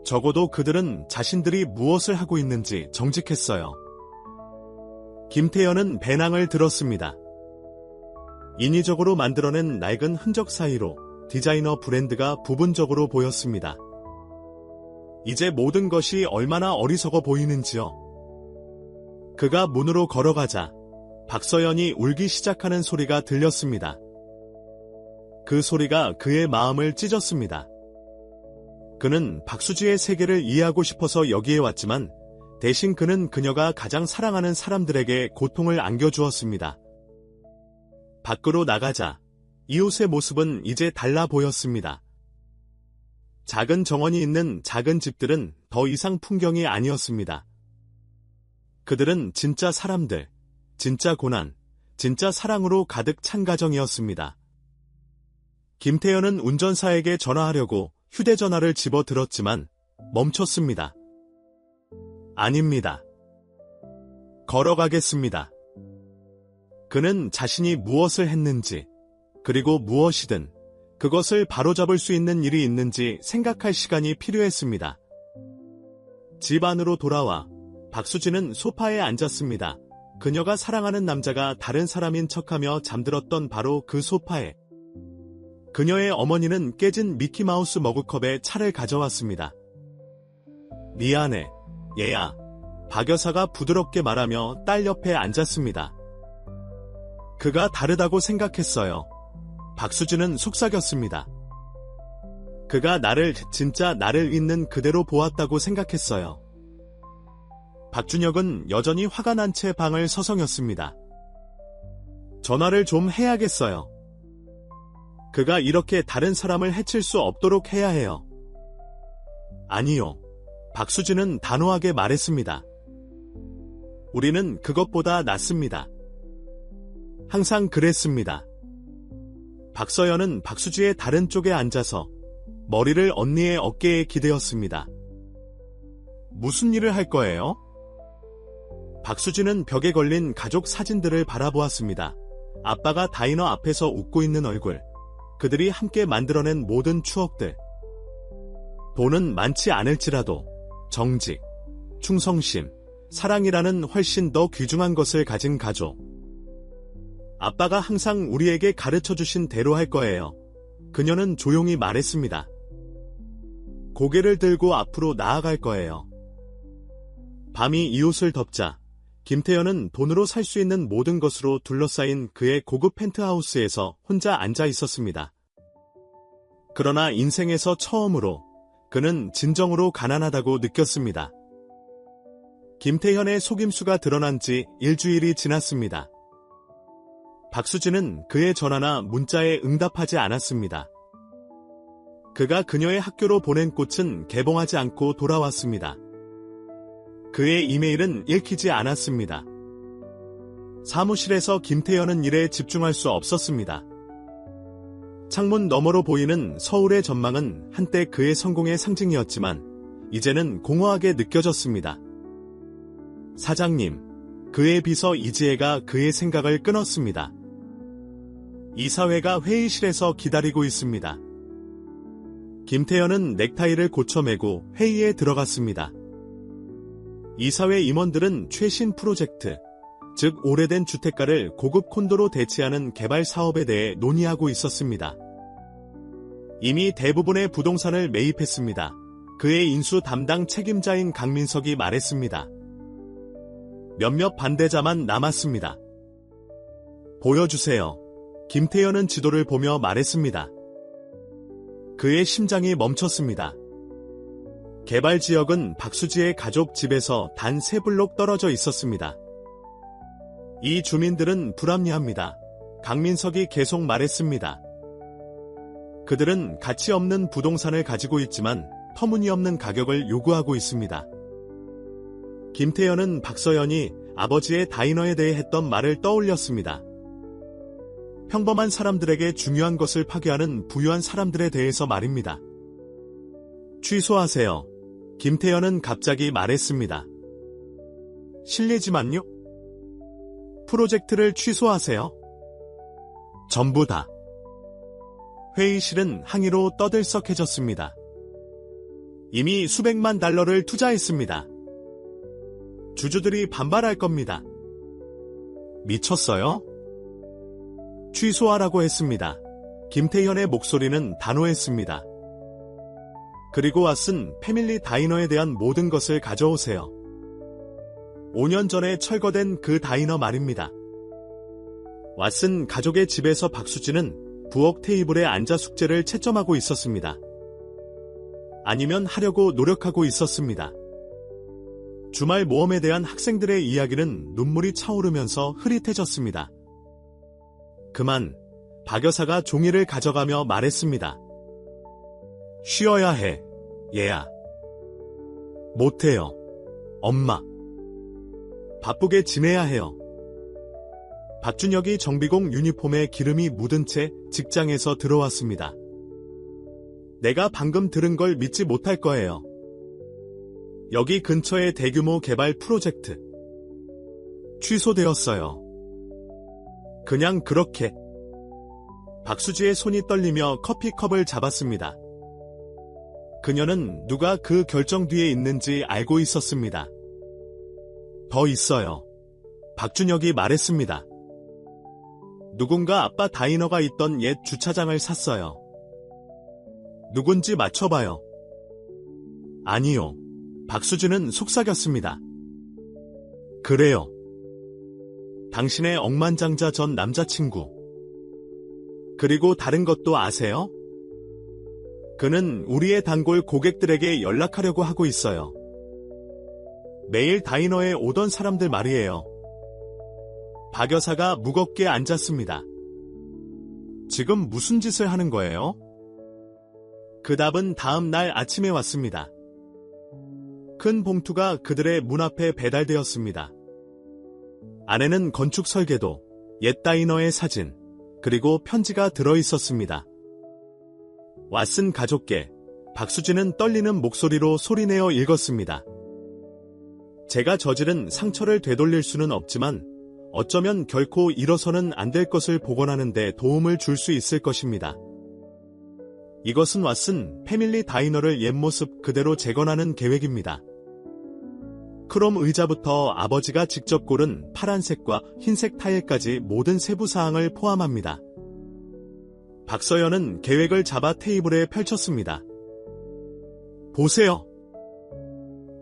[SPEAKER 1] 적어도 그들은 자신들이 무엇을 하고 있는지 정직했어요. 김태현은 배낭을 들었습니다. 인위적으로 만들어낸 낡은 흔적 사이로 디자이너 브랜드가 부분적으로 보였습니다. 이제 모든 것이 얼마나 어리석어 보이는지요. 그가 문으로 걸어가자 박서연이 울기 시작하는 소리가 들렸습니다. 그 소리가 그의 마음을 찢었습니다. 그는 박수지의 세계를 이해하고 싶어서 여기에 왔지만 대신 그는 그녀가 가장 사랑하는 사람들에게 고통을 안겨주었습니다. 밖으로 나가자 이웃의 모습은 이제 달라 보였습니다. 작은 정원이 있는 작은 집들은 더 이상 풍경이 아니었습니다. 그들은 진짜 사람들, 진짜 고난, 진짜 사랑으로 가득 찬 가정이었습니다. 김태현은 운전사에게 전화하려고 휴대전화를 집어들었지만 멈췄습니다. 아닙니다. 걸어가겠습니다. 그는 자신이 무엇을 했는지, 그리고 무엇이든 그것을 바로잡을 수 있는 일이 있는지 생각할 시간이 필요했습니다. 집 안으로 돌아와 박수진은 소파에 앉았습니다. 그녀가 사랑하는 남자가 다른 사람인 척하며 잠들었던 바로 그 소파에. 그녀의 어머니는 깨진 미키마우스 머그컵에 차를 가져왔습니다. 미안해, 얘야. 박 여사가 부드럽게 말하며 딸 옆에 앉았습니다. 그가 다르다고 생각했어요. 박수진은 속삭였습니다. 그가 나를 진짜 나를 있는 그대로 보았다고 생각했어요. 박준혁은 여전히 화가 난 채 방을 서성였습니다. 전화를 좀 해야겠어요. 그가 이렇게 다른 사람을 해칠 수 없도록 해야 해요. 아니요. 박수진은 단호하게 말했습니다. 우리는 그것보다 낫습니다. 항상 그랬습니다. 박서연은 박수지의 다른 쪽에 앉아서 머리를 언니의 어깨에 기대었습니다. 무슨 일을 할 거예요? 박수진은 벽에 걸린 가족 사진들을 바라보았습니다. 아빠가 다이너 앞에서 웃고 있는 얼굴, 그들이 함께 만들어낸 모든 추억들. 돈은 많지 않을지라도 정직, 충성심, 사랑이라는 훨씬 더 귀중한 것을 가진 가족. 아빠가 항상 우리에게 가르쳐주신 대로 할 거예요. 그녀는 조용히 말했습니다. 고개를 들고 앞으로 나아갈 거예요. 밤이 이웃을 덮자 김태현은 돈으로 살 수 있는 모든 것으로 둘러싸인 그의 고급 펜트하우스에서 혼자 앉아 있었습니다. 그러나 인생에서 처음으로 그는 진정으로 가난하다고 느꼈습니다. 김태현의 속임수가 드러난 지 일주일이 지났습니다. 박수진은 그의 전화나 문자에 응답하지 않았습니다. 그가 그녀의 학교로 보낸 꽃은 개봉하지 않고 돌아왔습니다. 그의 이메일은 읽히지 않았습니다. 사무실에서 김태현은 일에 집중할 수 없었습니다. 창문 너머로 보이는 서울의 전망은 한때 그의 성공의 상징이었지만 이제는 공허하게 느껴졌습니다. 사장님, 그의 비서 이지혜가 그의 생각을 끊었습니다. 이사회가 회의실에서 기다리고 있습니다. 김태현은 넥타이를 고쳐매고 회의에 들어갔습니다. 이사회 임원들은 최신 프로젝트, 즉 오래된 주택가를 고급 콘도로 대체하는 개발 사업에 대해 논의하고 있었습니다. 이미 대부분의 부동산을 매입했습니다. 그의 인수 담당 책임자인 강민석이 말했습니다. 몇몇 반대자만 남았습니다. 보여주세요. 김태현은 지도를 보며 말했습니다. 그의 심장이 멈췄습니다. 개발 지역은 박수지의 가족 집에서 단 3블록 떨어져 있었습니다. 이 주민들은 불합리합니다. 강민석이 계속 말했습니다. 그들은 가치 없는 부동산을 가지고 있지만 터무니없는 가격을 요구하고 있습니다. 김태현은 박서연이 아버지의 다이너에 대해 했던 말을 떠올렸습니다. 평범한 사람들에게 중요한 것을 파괴하는 부유한 사람들에 대해서 말입니다. 취소하세요. 김태현은 갑자기 말했습니다. 실례지만요. 프로젝트를 취소하세요. 전부 다. 회의실은 항의로 떠들썩해졌습니다. 이미 수백만 달러를 투자했습니다. 주주들이 반발할 겁니다. 미쳤어요? 취소하라고 했습니다. 김태현의 목소리는 단호했습니다. 그리고 왓슨 패밀리 다이너에 대한 모든 것을 가져오세요. 5년 전에 철거된 그 다이너 말입니다. 왓슨 가족의 집에서 박수진은 부엌 테이블에 앉아 숙제를 채점하고 있었습니다. 아니면 하려고 노력하고 있었습니다. 주말 모험에 대한 학생들의 이야기는 눈물이 차오르면서 흐릿해졌습니다. 그만, 박 여사가 종이를 가져가며 말했습니다. 쉬어야 해, 얘야. 못해요, 엄마. 바쁘게 지내야 해요. 박준혁이 정비공 유니폼에 기름이 묻은 채 직장에서 들어왔습니다. 내가 방금 들은 걸 믿지 못할 거예요. 여기 근처의 대규모 개발 프로젝트. 취소되었어요. 그냥 그렇게. 박수지의 손이 떨리며 커피컵을 잡았습니다. 그녀는 누가 그 결정 뒤에 있는지 알고 있었습니다. 더 있어요. 박준혁이 말했습니다. 누군가 아빠 다이너가 있던 옛 주차장을 샀어요. 누군지 맞춰봐요. 아니요. 박수진은 속삭였습니다. 그래요. 당신의 억만장자 전 남자친구. 그리고 다른 것도 아세요? 그는 우리의 단골 고객들에게 연락하려고 하고 있어요. 매일 다이너에 오던 사람들 말이에요. 박 여사가 무겁게 앉았습니다. 지금 무슨 짓을 하는 거예요? 그 답은 다음 날 아침에 왔습니다. 큰 봉투가 그들의 문 앞에 배달되었습니다. 안에는 건축 설계도, 옛 다이너의 사진, 그리고 편지가 들어있었습니다. 왓슨 가족께 박수진은 떨리는 목소리로 소리내어 읽었습니다. 제가 저지른 상처를 되돌릴 수는 없지만 어쩌면 결코 일어서는 안 될 것을 복원하는 데 도움을 줄 수 있을 것입니다. 이것은 왓슨 패밀리 다이너를 옛 모습 그대로 재건하는 계획입니다. 크롬 의자부터 아버지가 직접 고른 파란색과 흰색 타일까지 모든 세부 사항을 포함합니다. 박서연은 계획을 잡아 테이블에 펼쳤습니다. 보세요.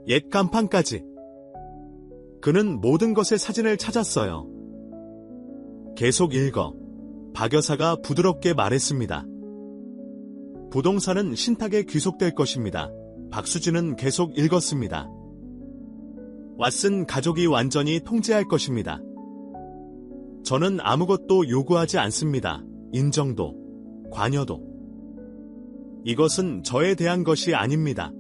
[SPEAKER 1] 옛 간판까지. 그는 모든 것의 사진을 찾았어요. 계속 읽어. 박 여사가 부드럽게 말했습니다. 부동산은 신탁에 귀속될 것입니다. 박수진은 계속 읽었습니다. 왓슨 가족이 완전히 통제할 것입니다. 저는 아무것도 요구하지 않습니다. 인정도, 관여도. 이것은 저에 대한 것이 아닙니다.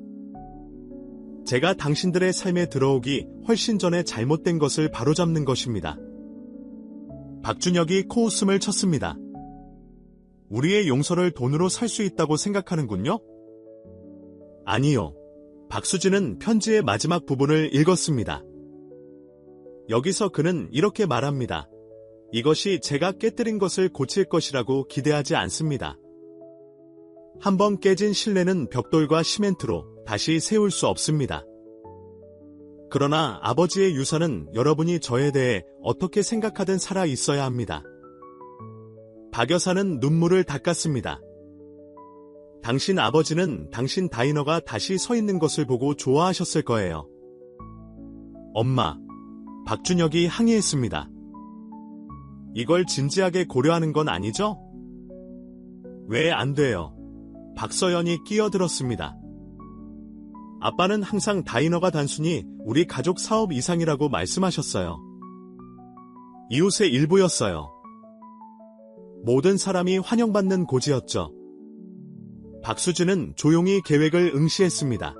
[SPEAKER 1] 제가 당신들의 삶에 들어오기 훨씬 전에 잘못된 것을 바로잡는 것입니다. 박준혁이 코웃음을 쳤습니다. 우리의 용서를 돈으로 살 수 있다고 생각하는군요? 아니요. 박수진은 편지의 마지막 부분을 읽었습니다. 여기서 그는 이렇게 말합니다. 이것이 제가 깨뜨린 것을 고칠 것이라고 기대하지 않습니다. 한번 깨진 신뢰는 벽돌과 시멘트로 다시 세울 수 없습니다. 그러나 아버지의 유산은 여러분이 저에 대해 어떻게 생각하든 살아 있어야 합니다. 박 여사는 눈물을 닦았습니다. 당신 아버지는 당신 다이너가 다시 서 있는 것을 보고 좋아하셨을 거예요. 엄마, 박준혁이 항의했습니다. 이걸 진지하게 고려하는 건 아니죠? 왜 안 돼요? 박서연이 끼어들었습니다. 아빠는 항상 다이너가 단순히 우리 가족 사업 이상이라고 말씀하셨어요. 이웃의 일부였어요. 모든 사람이 환영받는 고지였죠. 박수진은 조용히 계획을 응시했습니다.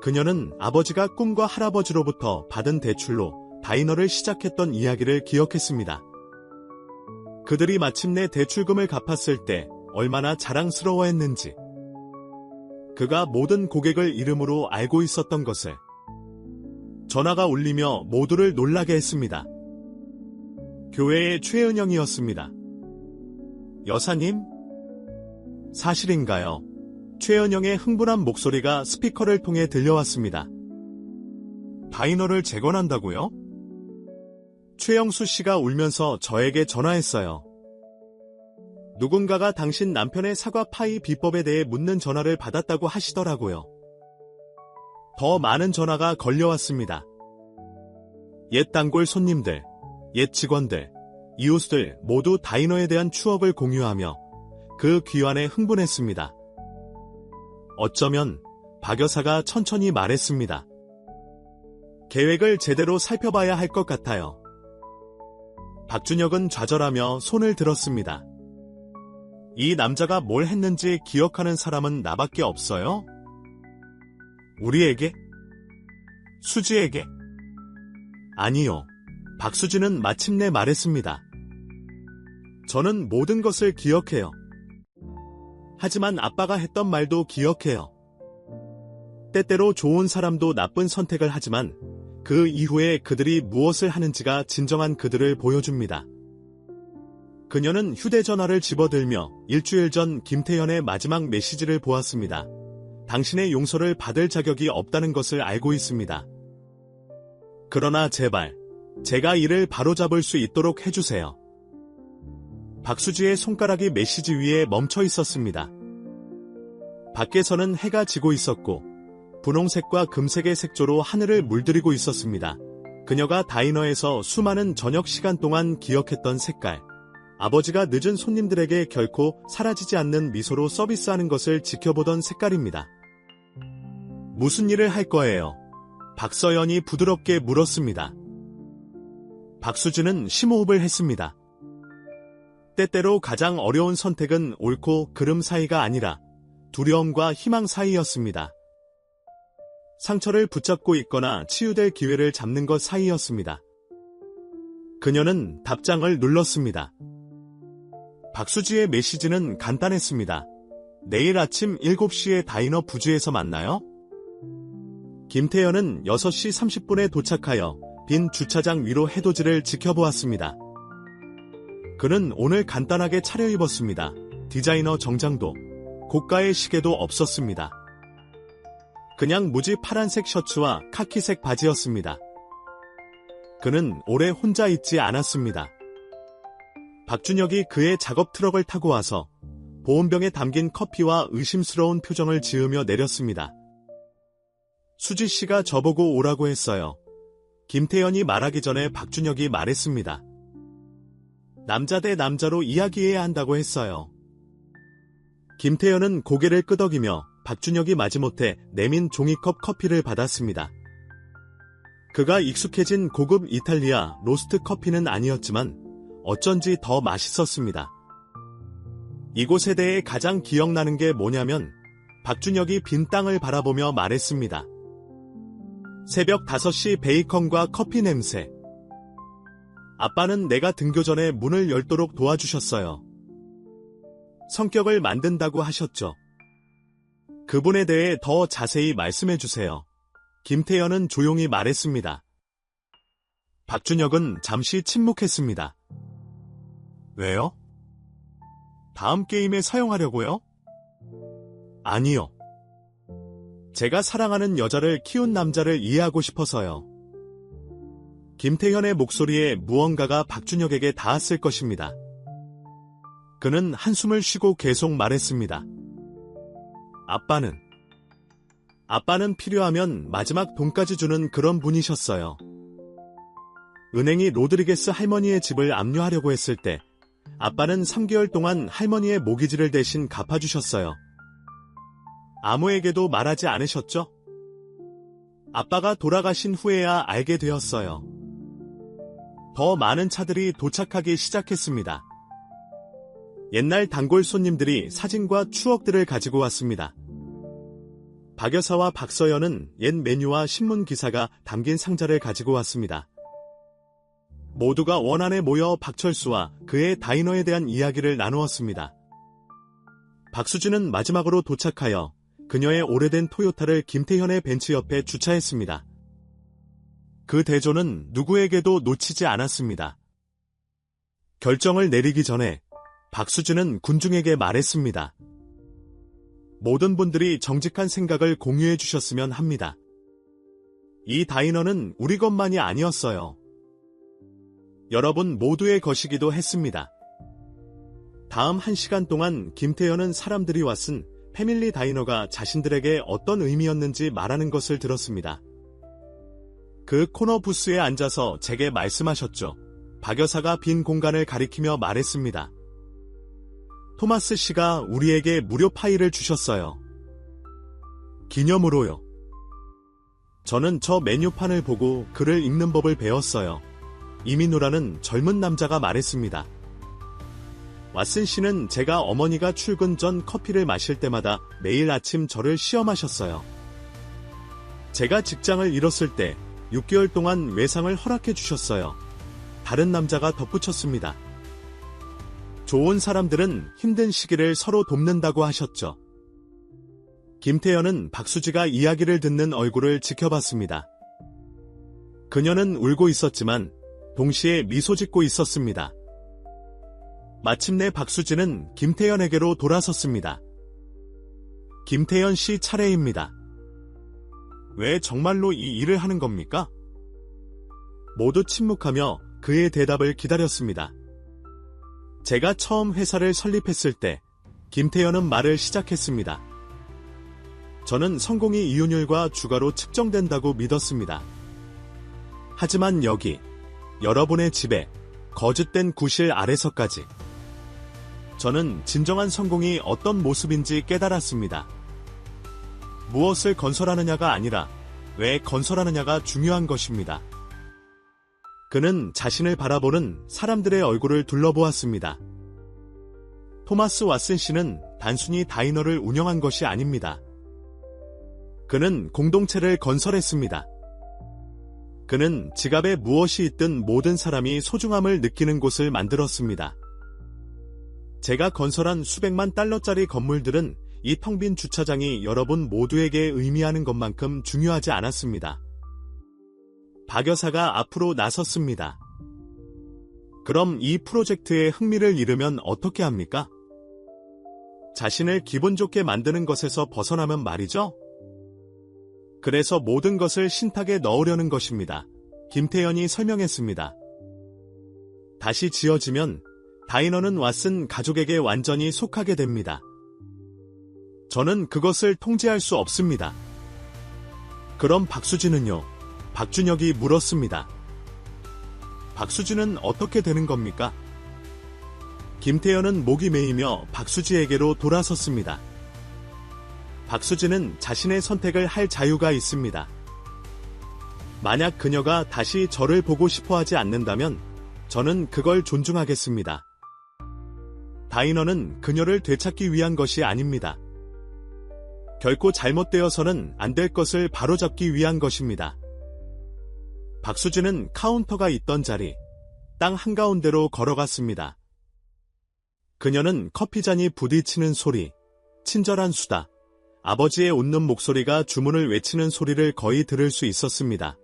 [SPEAKER 1] 그녀는 아버지가 꿈과 할아버지로부터 받은 대출로 다이너를 시작했던 이야기를 기억했습니다. 그들이 마침내 대출금을 갚았을 때 얼마나 자랑스러워했는지. 그가 모든 고객을 이름으로 알고 있었던 것을. 전화가 울리며 모두를 놀라게 했습니다. 교회의 최은영이었습니다. 여사님? 사실인가요? 최은영의 흥분한 목소리가 스피커를 통해 들려왔습니다. 다이너를 재건한다고요? 최영수 씨가 울면서 저에게 전화했어요. 누군가가 당신 남편의 사과 파이 비법에 대해 묻는 전화를 받았다고 하시더라고요. 더 많은 전화가 걸려왔습니다. 옛 단골 손님들, 옛 직원들, 이웃들 모두 다이너에 대한 추억을 공유하며 그 귀환에 흥분했습니다. 어쩌면 박 여사가 천천히 말했습니다. 계획을 제대로 살펴봐야 할 것 같아요. 박준혁은 좌절하며 손을 들었습니다. 이 남자가 뭘 했는지 기억하는 사람은 나밖에 없어요? 우리에게? 수지에게? 아니요. 박수진은 마침내 말했습니다. 저는 모든 것을 기억해요. 하지만 아빠가 했던 말도 기억해요. 때때로 좋은 사람도 나쁜 선택을 하지만 그 이후에 그들이 무엇을 하는지가 진정한 그들을 보여줍니다. 그녀는 휴대전화를 집어들며 일주일 전 김태현의 마지막 메시지를 보았습니다. 당신의 용서를 받을 자격이 없다는 것을 알고 있습니다. 그러나 제발 제가 이를 바로잡을 수 있도록 해주세요. 박수지의 손가락이 메시지 위에 멈춰 있었습니다. 밖에서는 해가 지고 있었고 분홍색과 금색의 색조로 하늘을 물들이고 있었습니다. 그녀가 다이너에서 수많은 저녁 시간 동안 기억했던 색깔. 아버지가 늦은 손님들에게 결코 사라지지 않는 미소로 서비스하는 것을 지켜보던 색깔입니다. 무슨 일을 할 거예요? 박서연이 부드럽게 물었습니다. 박수진은 심호흡을 했습니다. 때때로 가장 어려운 선택은 옳고 그름 사이가 아니라 두려움과 희망 사이였습니다. 상처를 붙잡고 있거나 치유될 기회를 잡는 것 사이였습니다. 그녀는 답장을 눌렀습니다. 박수지의 메시지는 간단했습니다. 내일 아침 7시에 다이너 부지에서 만나요? 김태현은 6시 30분에 도착하여 빈 주차장 위로 해돋이를 지켜보았습니다. 그는 오늘 간단하게 차려입었습니다. 디자이너 정장도 고가의 시계도 없었습니다. 그냥 무지 파란색 셔츠와 카키색 바지였습니다. 그는 오래 혼자 있지 않았습니다. 박준혁이 그의 작업 트럭을 타고 와서 보온병에 담긴 커피와 의심스러운 표정을 지으며 내렸습니다. 수지 씨가 저보고 오라고 했어요. 김태현이 말하기 전에 박준혁이 말했습니다. 남자 대 남자로 이야기해야 한다고 했어요. 김태현은 고개를 끄덕이며 박준혁이 마지못해 내민 종이컵 커피를 받았습니다. 그가 익숙해진 고급 이탈리아 로스트 커피는 아니었지만 어쩐지 더 맛있었습니다. 이곳에 대해 가장 기억나는 게 뭐냐면 박준혁이 빈 땅을 바라보며 말했습니다. 새벽 5시 베이컨과 커피 냄새. 아빠는 내가 등교 전에 문을 열도록 도와주셨어요. 성격을 만든다고 하셨죠. 그분에 대해 더 자세히 말씀해 주세요. 김태현은 조용히 말했습니다. 박준혁은 잠시 침묵했습니다. 왜요? 다음 게임에 사용하려고요? 아니요. 제가 사랑하는 여자를 키운 남자를 이해하고 싶어서요. 김태현의 목소리에 무언가가 박준혁에게 닿았을 것입니다. 그는 한숨을 쉬고 계속 말했습니다. 아빠는 필요하면 마지막 돈까지 주는 그런 분이셨어요. 은행이 로드리게스 할머니의 집을 압류하려고 했을 때 아빠는 3개월 동안 할머니의 모기지를 대신 갚아주셨어요. 아무에게도 말하지 않으셨죠? 아빠가 돌아가신 후에야 알게 되었어요. 더 많은 차들이 도착하기 시작했습니다. 옛날 단골 손님들이 사진과 추억들을 가지고 왔습니다. 박 여사와 박서연은 옛 메뉴와 신문 기사가 담긴 상자를 가지고 왔습니다. 모두가 원안에 모여 박철수와 그의 다이너에 대한 이야기를 나누었습니다. 박수진은 마지막으로 도착하여 그녀의 오래된 토요타를 김태현의 벤츠 옆에 주차했습니다. 그 대조는 누구에게도 놓치지 않았습니다. 결정을 내리기 전에 박수진은 군중에게 말했습니다. 모든 분들이 정직한 생각을 공유해 주셨으면 합니다. 이 다이너는 우리 것만이 아니었어요. 여러분 모두의 것이기도 했습니다. 다음 1시간 동안 김태현은 사람들이 왔은 패밀리 다이너가 자신들에게 어떤 의미였는지 말하는 것을 들었습니다. 그 코너 부스에 앉아서 제게 말씀하셨죠. 박 여사가 빈 공간을 가리키며 말했습니다. 토마스 씨가 우리에게 무료 파일을 주셨어요. 기념으로요. 저는 저 메뉴판을 보고 글을 읽는 법을 배웠어요. 이민우라는 젊은 남자가 말했습니다. 왓슨 씨는 제가 어머니가 출근 전 커피를 마실 때마다 매일 아침 저를 시험하셨어요. 제가 직장을 잃었을 때 6개월 동안 외상을 허락해 주셨어요. 다른 남자가 덧붙였습니다. 좋은 사람들은 힘든 시기를 서로 돕는다고 하셨죠. 김태현은 박수지가 이야기를 듣는 얼굴을 지켜봤습니다. 그녀는 울고 있었지만 동시에 미소 짓고 있었습니다. 마침내 박수진은 김태현에게로 돌아섰습니다. 김태현 씨 차례입니다. 왜 정말로 이 일을 하는 겁니까? 모두 침묵하며 그의 대답을 기다렸습니다. 제가 처음 회사를 설립했을 때 김태현은 말을 시작했습니다. 저는 성공이 이윤율과 주가로 측정된다고 믿었습니다. 하지만 여기, 여러분의 집에, 거짓된 구실 아래서까지 저는 진정한 성공이 어떤 모습인지 깨달았습니다. 무엇을 건설하느냐가 아니라 왜 건설하느냐가 중요한 것입니다. 그는 자신을 바라보는 사람들의 얼굴을 둘러보았습니다. 토마스 왓슨 씨는 단순히 다이너를 운영한 것이 아닙니다. 그는 공동체를 건설했습니다. 그는 지갑에 무엇이 있든 모든 사람이 소중함을 느끼는 곳을 만들었습니다. 제가 건설한 수백만 달러짜리 건물들은 이 텅 빈 주차장이 여러분 모두에게 의미하는 것만큼 중요하지 않았습니다. 박 여사가 앞으로 나섰습니다. 그럼 이 프로젝트에 흥미를 잃으면 어떻게 합니까? 자신을 기분 좋게 만드는 것에서 벗어나면 말이죠. 그래서 모든 것을 신탁에 넣으려는 것입니다. 김태현이 설명했습니다. 다시 지어지면 다이너는 왓슨 가족에게 완전히 속하게 됩니다. 저는 그것을 통제할 수 없습니다. 그럼 박수진은요? 박준혁이 물었습니다. 박수진은 어떻게 되는 겁니까? 김태현은 목이 메이며 박수지에게로 돌아섰습니다. 박수진은 자신의 선택을 할 자유가 있습니다. 만약 그녀가 다시 저를 보고 싶어 하지 않는다면 저는 그걸 존중하겠습니다. 다이너는 그녀를 되찾기 위한 것이 아닙니다. 결코 잘못되어서는 안 될 것을 바로잡기 위한 것입니다. 박수진은 카운터가 있던 자리, 땅 한가운데로 걸어갔습니다. 그녀는 커피잔이 부딪히는 소리, 친절한 수다, 아버지의 웃는 목소리가 주문을 외치는 소리를 거의 들을 수 있었습니다.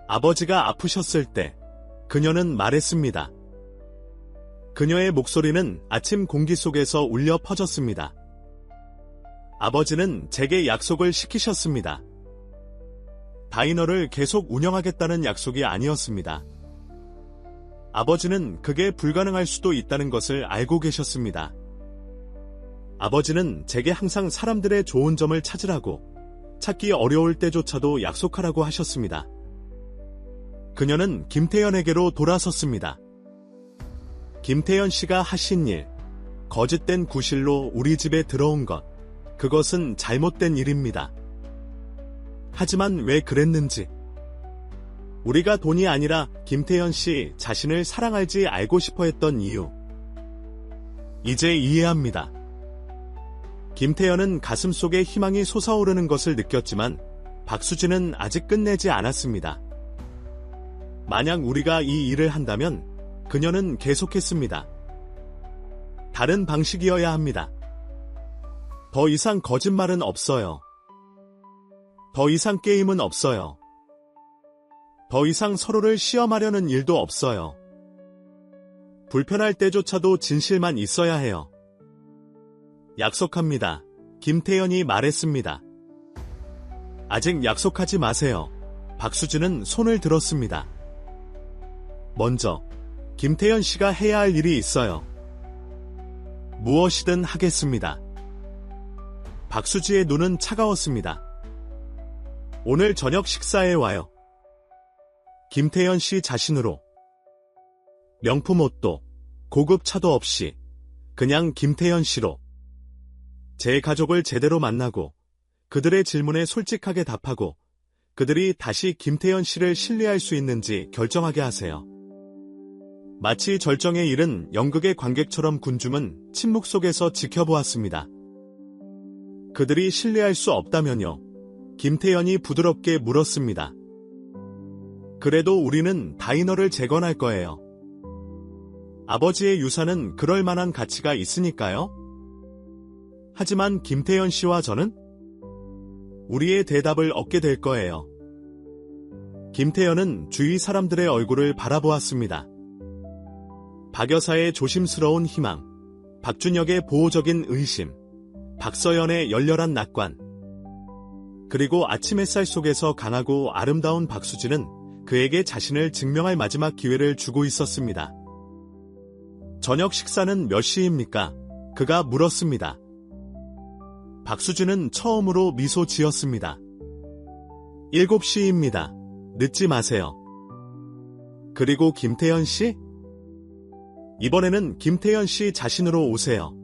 [SPEAKER 1] 아버지가 아프셨을 때 그녀는 말했습니다. 그녀의 목소리는 아침 공기 속에서 울려 퍼졌습니다. 아버지는 제게 약속을 시키셨습니다. 다이너를 계속 운영하겠다는 약속이 아니었습니다. 아버지는 그게 불가능할 수도 있다는 것을 알고 계셨습니다. 아버지는 제게 항상 사람들의 좋은 점을 찾으라고, 찾기 어려울 때조차도 약속하라고 하셨습니다. 그녀는 김태현에게로 돌아섰습니다. 김태현 씨가 하신 일, 거짓된 구실로 우리 집에 들어온 것, 그것은 잘못된 일입니다. 하지만 왜 그랬는지, 우리가 돈이 아니라 김태현 씨 자신을 사랑할지 알고 싶어 했던 이유, 이제 이해합니다. 김태현은 가슴속에 희망이 솟아오르는 것을 느꼈지만 박수진은 아직 끝내지 않았습니다. 만약 우리가 이 일을 한다면 그녀는 계속했습니다. 다른 방식이어야 합니다. 더 이상 거짓말은 없어요. 더 이상 게임은 없어요. 더 이상 서로를 시험하려는 일도 없어요. 불편할 때조차도 진실만 있어야 해요. 약속합니다. 김태현이 말했습니다. 아직 약속하지 마세요. 박수진은 손을 들었습니다. 먼저 김태현 씨가 해야 할 일이 있어요. 무엇이든 하겠습니다. 박수지의 눈은 차가웠습니다. 오늘 저녁 식사에 와요. 김태현 씨 자신으로. 명품 옷도, 고급 차도 없이 그냥 김태현 씨로. 제 가족을 제대로 만나고 그들의 질문에 솔직하게 답하고 그들이 다시 김태현 씨를 신뢰할 수 있는지 결정하게 하세요. 마치 절정의 일은 연극의 관객처럼 군중은 침묵 속에서 지켜보았습니다. 그들이 신뢰할 수 없다면요? 김태현이 부드럽게 물었습니다. 그래도 우리는 다이너를 재건할 거예요. 아버지의 유산은 그럴 만한 가치가 있으니까요. 하지만 김태현 씨와 저는 우리의 대답을 얻게 될 거예요. 김태현은 주위 사람들의 얼굴을 바라보았습니다. 박 여사의 조심스러운 희망, 박준혁의 보호적인 의심, 박서연의 열렬한 낙관, 그리고 아침 햇살 속에서 강하고 아름다운 박수진은 그에게 자신을 증명할 마지막 기회를 주고 있었습니다. 저녁 식사는 몇 시입니까? 그가 물었습니다. 박수진은 처음으로 미소 지었습니다. 7시입니다. 늦지 마세요. 그리고 김태현 씨? 이번에는 김태현 씨 자신으로 오세요.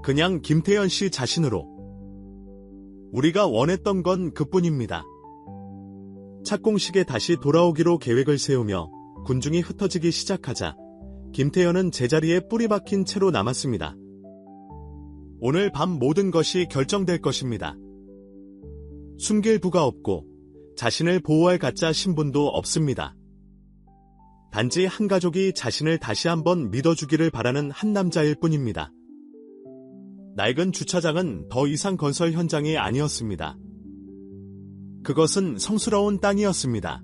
[SPEAKER 1] 그냥 김태현 씨 자신으로. 우리가 원했던 건 그뿐입니다. 착공식에 다시 돌아오기로 계획을 세우며 군중이 흩어지기 시작하자 김태현은 제자리에 뿌리 박힌 채로 남았습니다. 오늘 밤 모든 것이 결정될 것입니다. 숨길 부가 없고 자신을 보호할 가짜 신분도 없습니다. 단지 한 가족이 자신을 다시 한번 믿어주기를 바라는 한 남자일 뿐입니다. 낡은 주차장은 더 이상 건설 현장이 아니었습니다. 그것은 성스러운 땅이었습니다.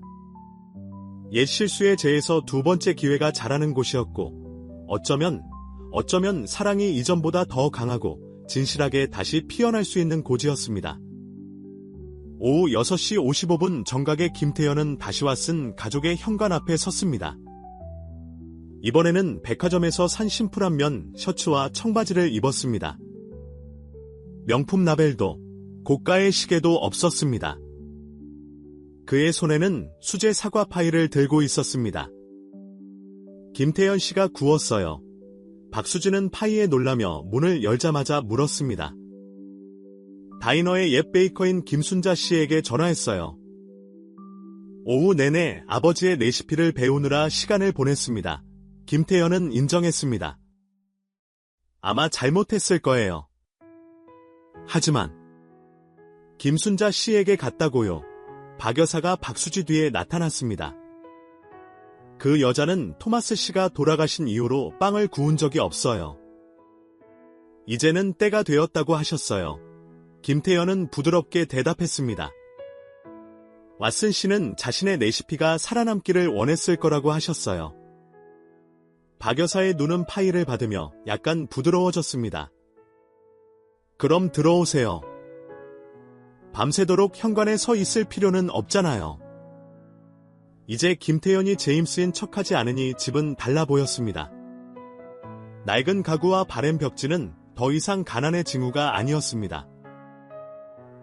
[SPEAKER 1] 옛 실수에 재해서 두 번째 기회가 자라는 곳이었고 어쩌면 사랑이 이전보다 더 강하고 진실하게 다시 피어날 수 있는 고지였습니다. 오후 6시 55분 정각에 김태현은 다시와 쓴 가족의 현관 앞에 섰습니다. 이번에는 백화점에서 산 심플한 면 셔츠와 청바지를 입었습니다. 명품 라벨도 고가의 시계도 없었습니다. 그의 손에는 수제 사과 파이를 들고 있었습니다. 김태현 씨가 구웠어요. 박수진은 파이에 놀라며 문을 열자마자 물었습니다. 다이너의 옛 베이커인 김순자 씨에게 전화했어요. 오후 내내 아버지의 레시피를 배우느라 시간을 보냈습니다. 김태현은 인정했습니다. 아마 잘못했을 거예요. 하지만 김순자 씨에게 갔다고요. 박 여사가 박수지 뒤에 나타났습니다. 그 여자는 토마스 씨가 돌아가신 이후로 빵을 구운 적이 없어요. 이제는 때가 되었다고 하셨어요. 김태현은 부드럽게 대답했습니다. 왓슨 씨는 자신의 레시피가 살아남기를 원했을 거라고 하셨어요. 박 여사의 눈은 파이를 받으며 약간 부드러워졌습니다. 그럼 들어오세요. 밤새도록 현관에 서 있을 필요는 없잖아요. 이제 김태현이 제임스인 척하지 않으니 집은 달라 보였습니다. 낡은 가구와 바랜 벽지는 더 이상 가난의 징후가 아니었습니다.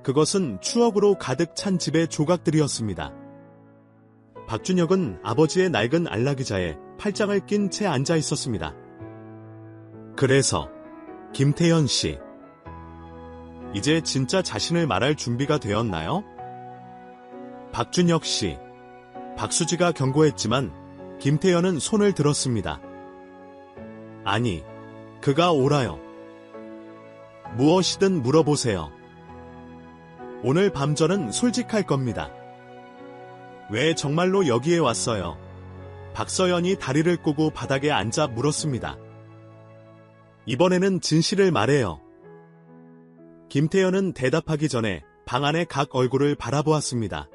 [SPEAKER 1] 그것은 추억으로 가득 찬 집의 조각들이었습니다. 박준혁은 아버지의 낡은 안락의자에 팔짱을 낀 채 앉아 있었습니다. 그래서 김태현 씨, 이제 진짜 자신을 말할 준비가 되었나요? 박준혁 씨, 박수지가 경고했지만 김태현은 손을 들었습니다. 아니, 그가 옳아요. 무엇이든 물어보세요. 오늘 밤 저는 솔직할 겁니다. 왜 정말로 여기에 왔어요? 박서연이 다리를 꼬고 바닥에 앉아 물었습니다. 이번에는 진실을 말해요. 김태현은 대답하기 전에 방 안의 각 얼굴을 바라보았습니다.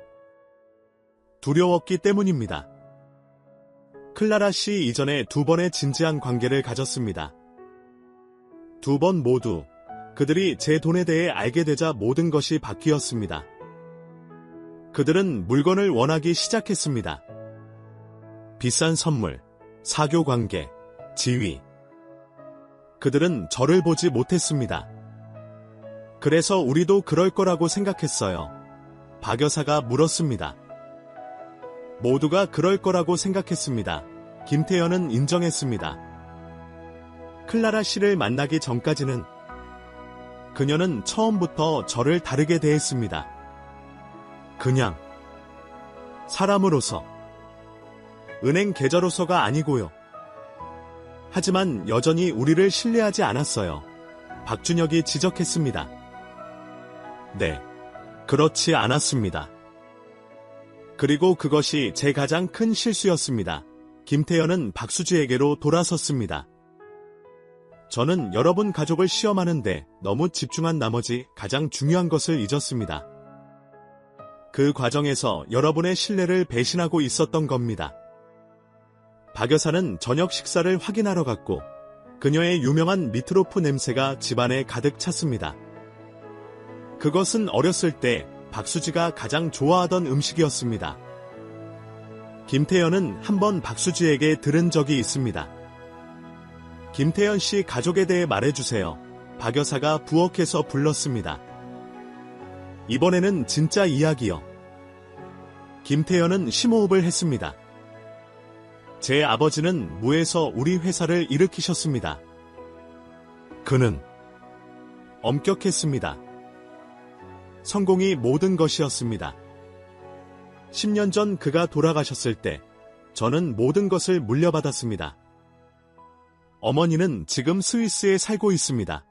[SPEAKER 1] 두려웠기 때문입니다. 클라라 씨 이전에 2번의 진지한 관계를 가졌습니다. 2번 모두 그들이 제 돈에 대해 알게 되자 모든 것이 바뀌었습니다. 그들은 물건을 원하기 시작했습니다. 비싼 선물, 사교 관계, 지위. 그들은 저를 보지 못했습니다. 그래서 우리도 그럴 거라고 생각했어요. 박 여사가 물었습니다. 모두가 그럴 거라고 생각했습니다. 김태현은 인정했습니다. 클라라 씨를 만나기 전까지는 그녀는 처음부터 저를 다르게 대했습니다. 그냥 사람으로서, 은행 계좌로서가 아니고요. 하지만 여전히 우리를 신뢰하지 않았어요. 박준혁이 지적했습니다. 네, 그렇지 않았습니다. 그리고 그것이 제 가장 큰 실수였습니다. 김태현은 박수지에게로 돌아섰습니다. 저는 여러분 가족을 시험하는데 너무 집중한 나머지 가장 중요한 것을 잊었습니다. 그 과정에서 여러분의 신뢰를 배신하고 있었던 겁니다. 박 여사는 저녁 식사를 확인하러 갔고 그녀의 유명한 미트로프 냄새가 집안에 가득 찼습니다. 그것은 어렸을 때 박수지가 가장 좋아하던 음식이었습니다. 김태현은 한번 박수지에게 들은 적이 있습니다. 김태현 씨 가족에 대해 말해주세요. 박 여사가 부엌에서 불렀습니다. 이번에는 진짜 이야기요. 김태현은 심호흡을 했습니다. 제 아버지는 무에서 우리 회사를 일으키셨습니다. 그는 엄격했습니다. 성공이 모든 것이었습니다. 10년 전 그가 돌아가셨을 때 저는 모든 것을 물려받았습니다. 어머니는 지금 스위스에 살고 있습니다.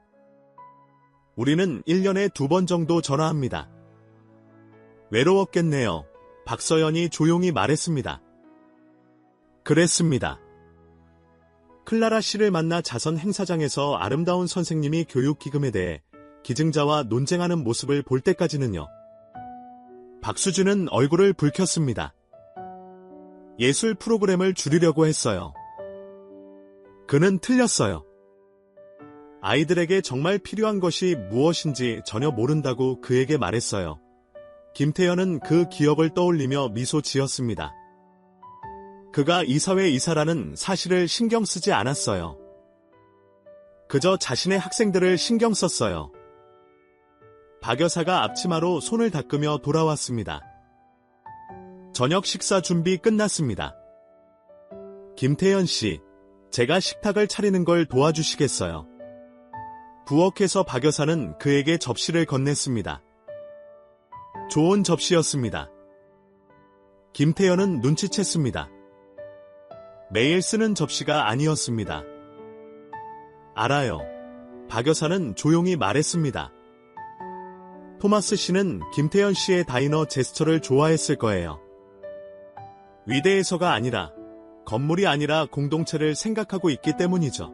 [SPEAKER 1] 우리는 1년에 2번 정도 전화합니다. 외로웠겠네요. 박서연이 조용히 말했습니다. 그랬습니다. 클라라 씨를 만나 자선 행사장에서 아름다운 선생님이 교육기금에 대해 기증자와 논쟁하는 모습을 볼 때까지는요. 박수진은 얼굴을 붉혔습니다. 예술 프로그램을 줄이려고 했어요. 그는 틀렸어요. 아이들에게 정말 필요한 것이 무엇인지 전혀 모른다고 그에게 말했어요. 김태현은 그 기억을 떠올리며 미소 지었습니다. 그가 이사회 이사라는 사실을 신경 쓰지 않았어요. 그저 자신의 학생들을 신경 썼어요. 박 여사가 앞치마로 손을 닦으며 돌아왔습니다. 저녁 식사 준비 끝났습니다. 김태현 씨, 제가 식탁을 차리는 걸 도와주시겠어요? 부엌에서 박 여사는 그에게 접시를 건넸습니다. 좋은 접시였습니다. 김태현은 눈치챘습니다. 매일 쓰는 접시가 아니었습니다. 알아요. 박 여사는 조용히 말했습니다. 토마스 씨는 김태현 씨의 다이너 제스처를 좋아했을 거예요. 위대해서가 아니라, 건물이 아니라 공동체를 생각하고 있기 때문이죠.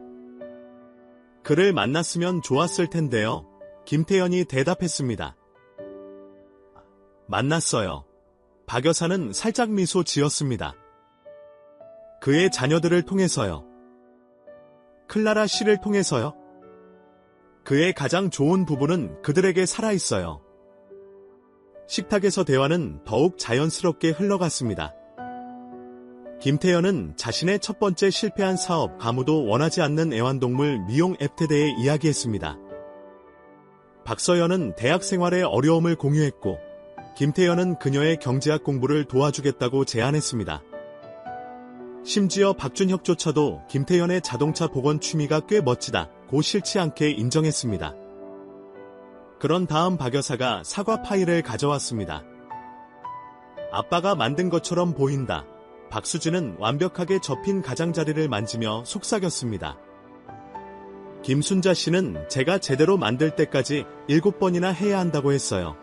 [SPEAKER 1] 그를 만났으면 좋았을 텐데요. 김태현이 대답했습니다. 만났어요. 박 여사는 살짝 미소 지었습니다. 그의 자녀들을 통해서요. 클라라 씨를 통해서요. 그의 가장 좋은 부분은 그들에게 살아있어요. 식탁에서 대화는 더욱 자연스럽게 흘러갔습니다. 김태현은 자신의 첫 번째 실패한 사업, 아무도 원하지 않는 애완동물 미용 앱에 대해 이야기했습니다. 박서연은 대학 생활의 어려움을 공유했고, 김태현은 그녀의 경제학 공부를 도와주겠다고 제안했습니다. 심지어 박준혁조차도 김태현의 자동차 복원 취미가 꽤 멋지다고 싫지 않게 인정했습니다. 그런 다음 박 여사가 사과 파이를 가져왔습니다. 아빠가 만든 것처럼 보인다. 박수진은 완벽하게 접힌 가장자리를 만지며 속삭였습니다. 김순자 씨는 제가 제대로 만들 때까지 7번이나 해야 한다고 했어요.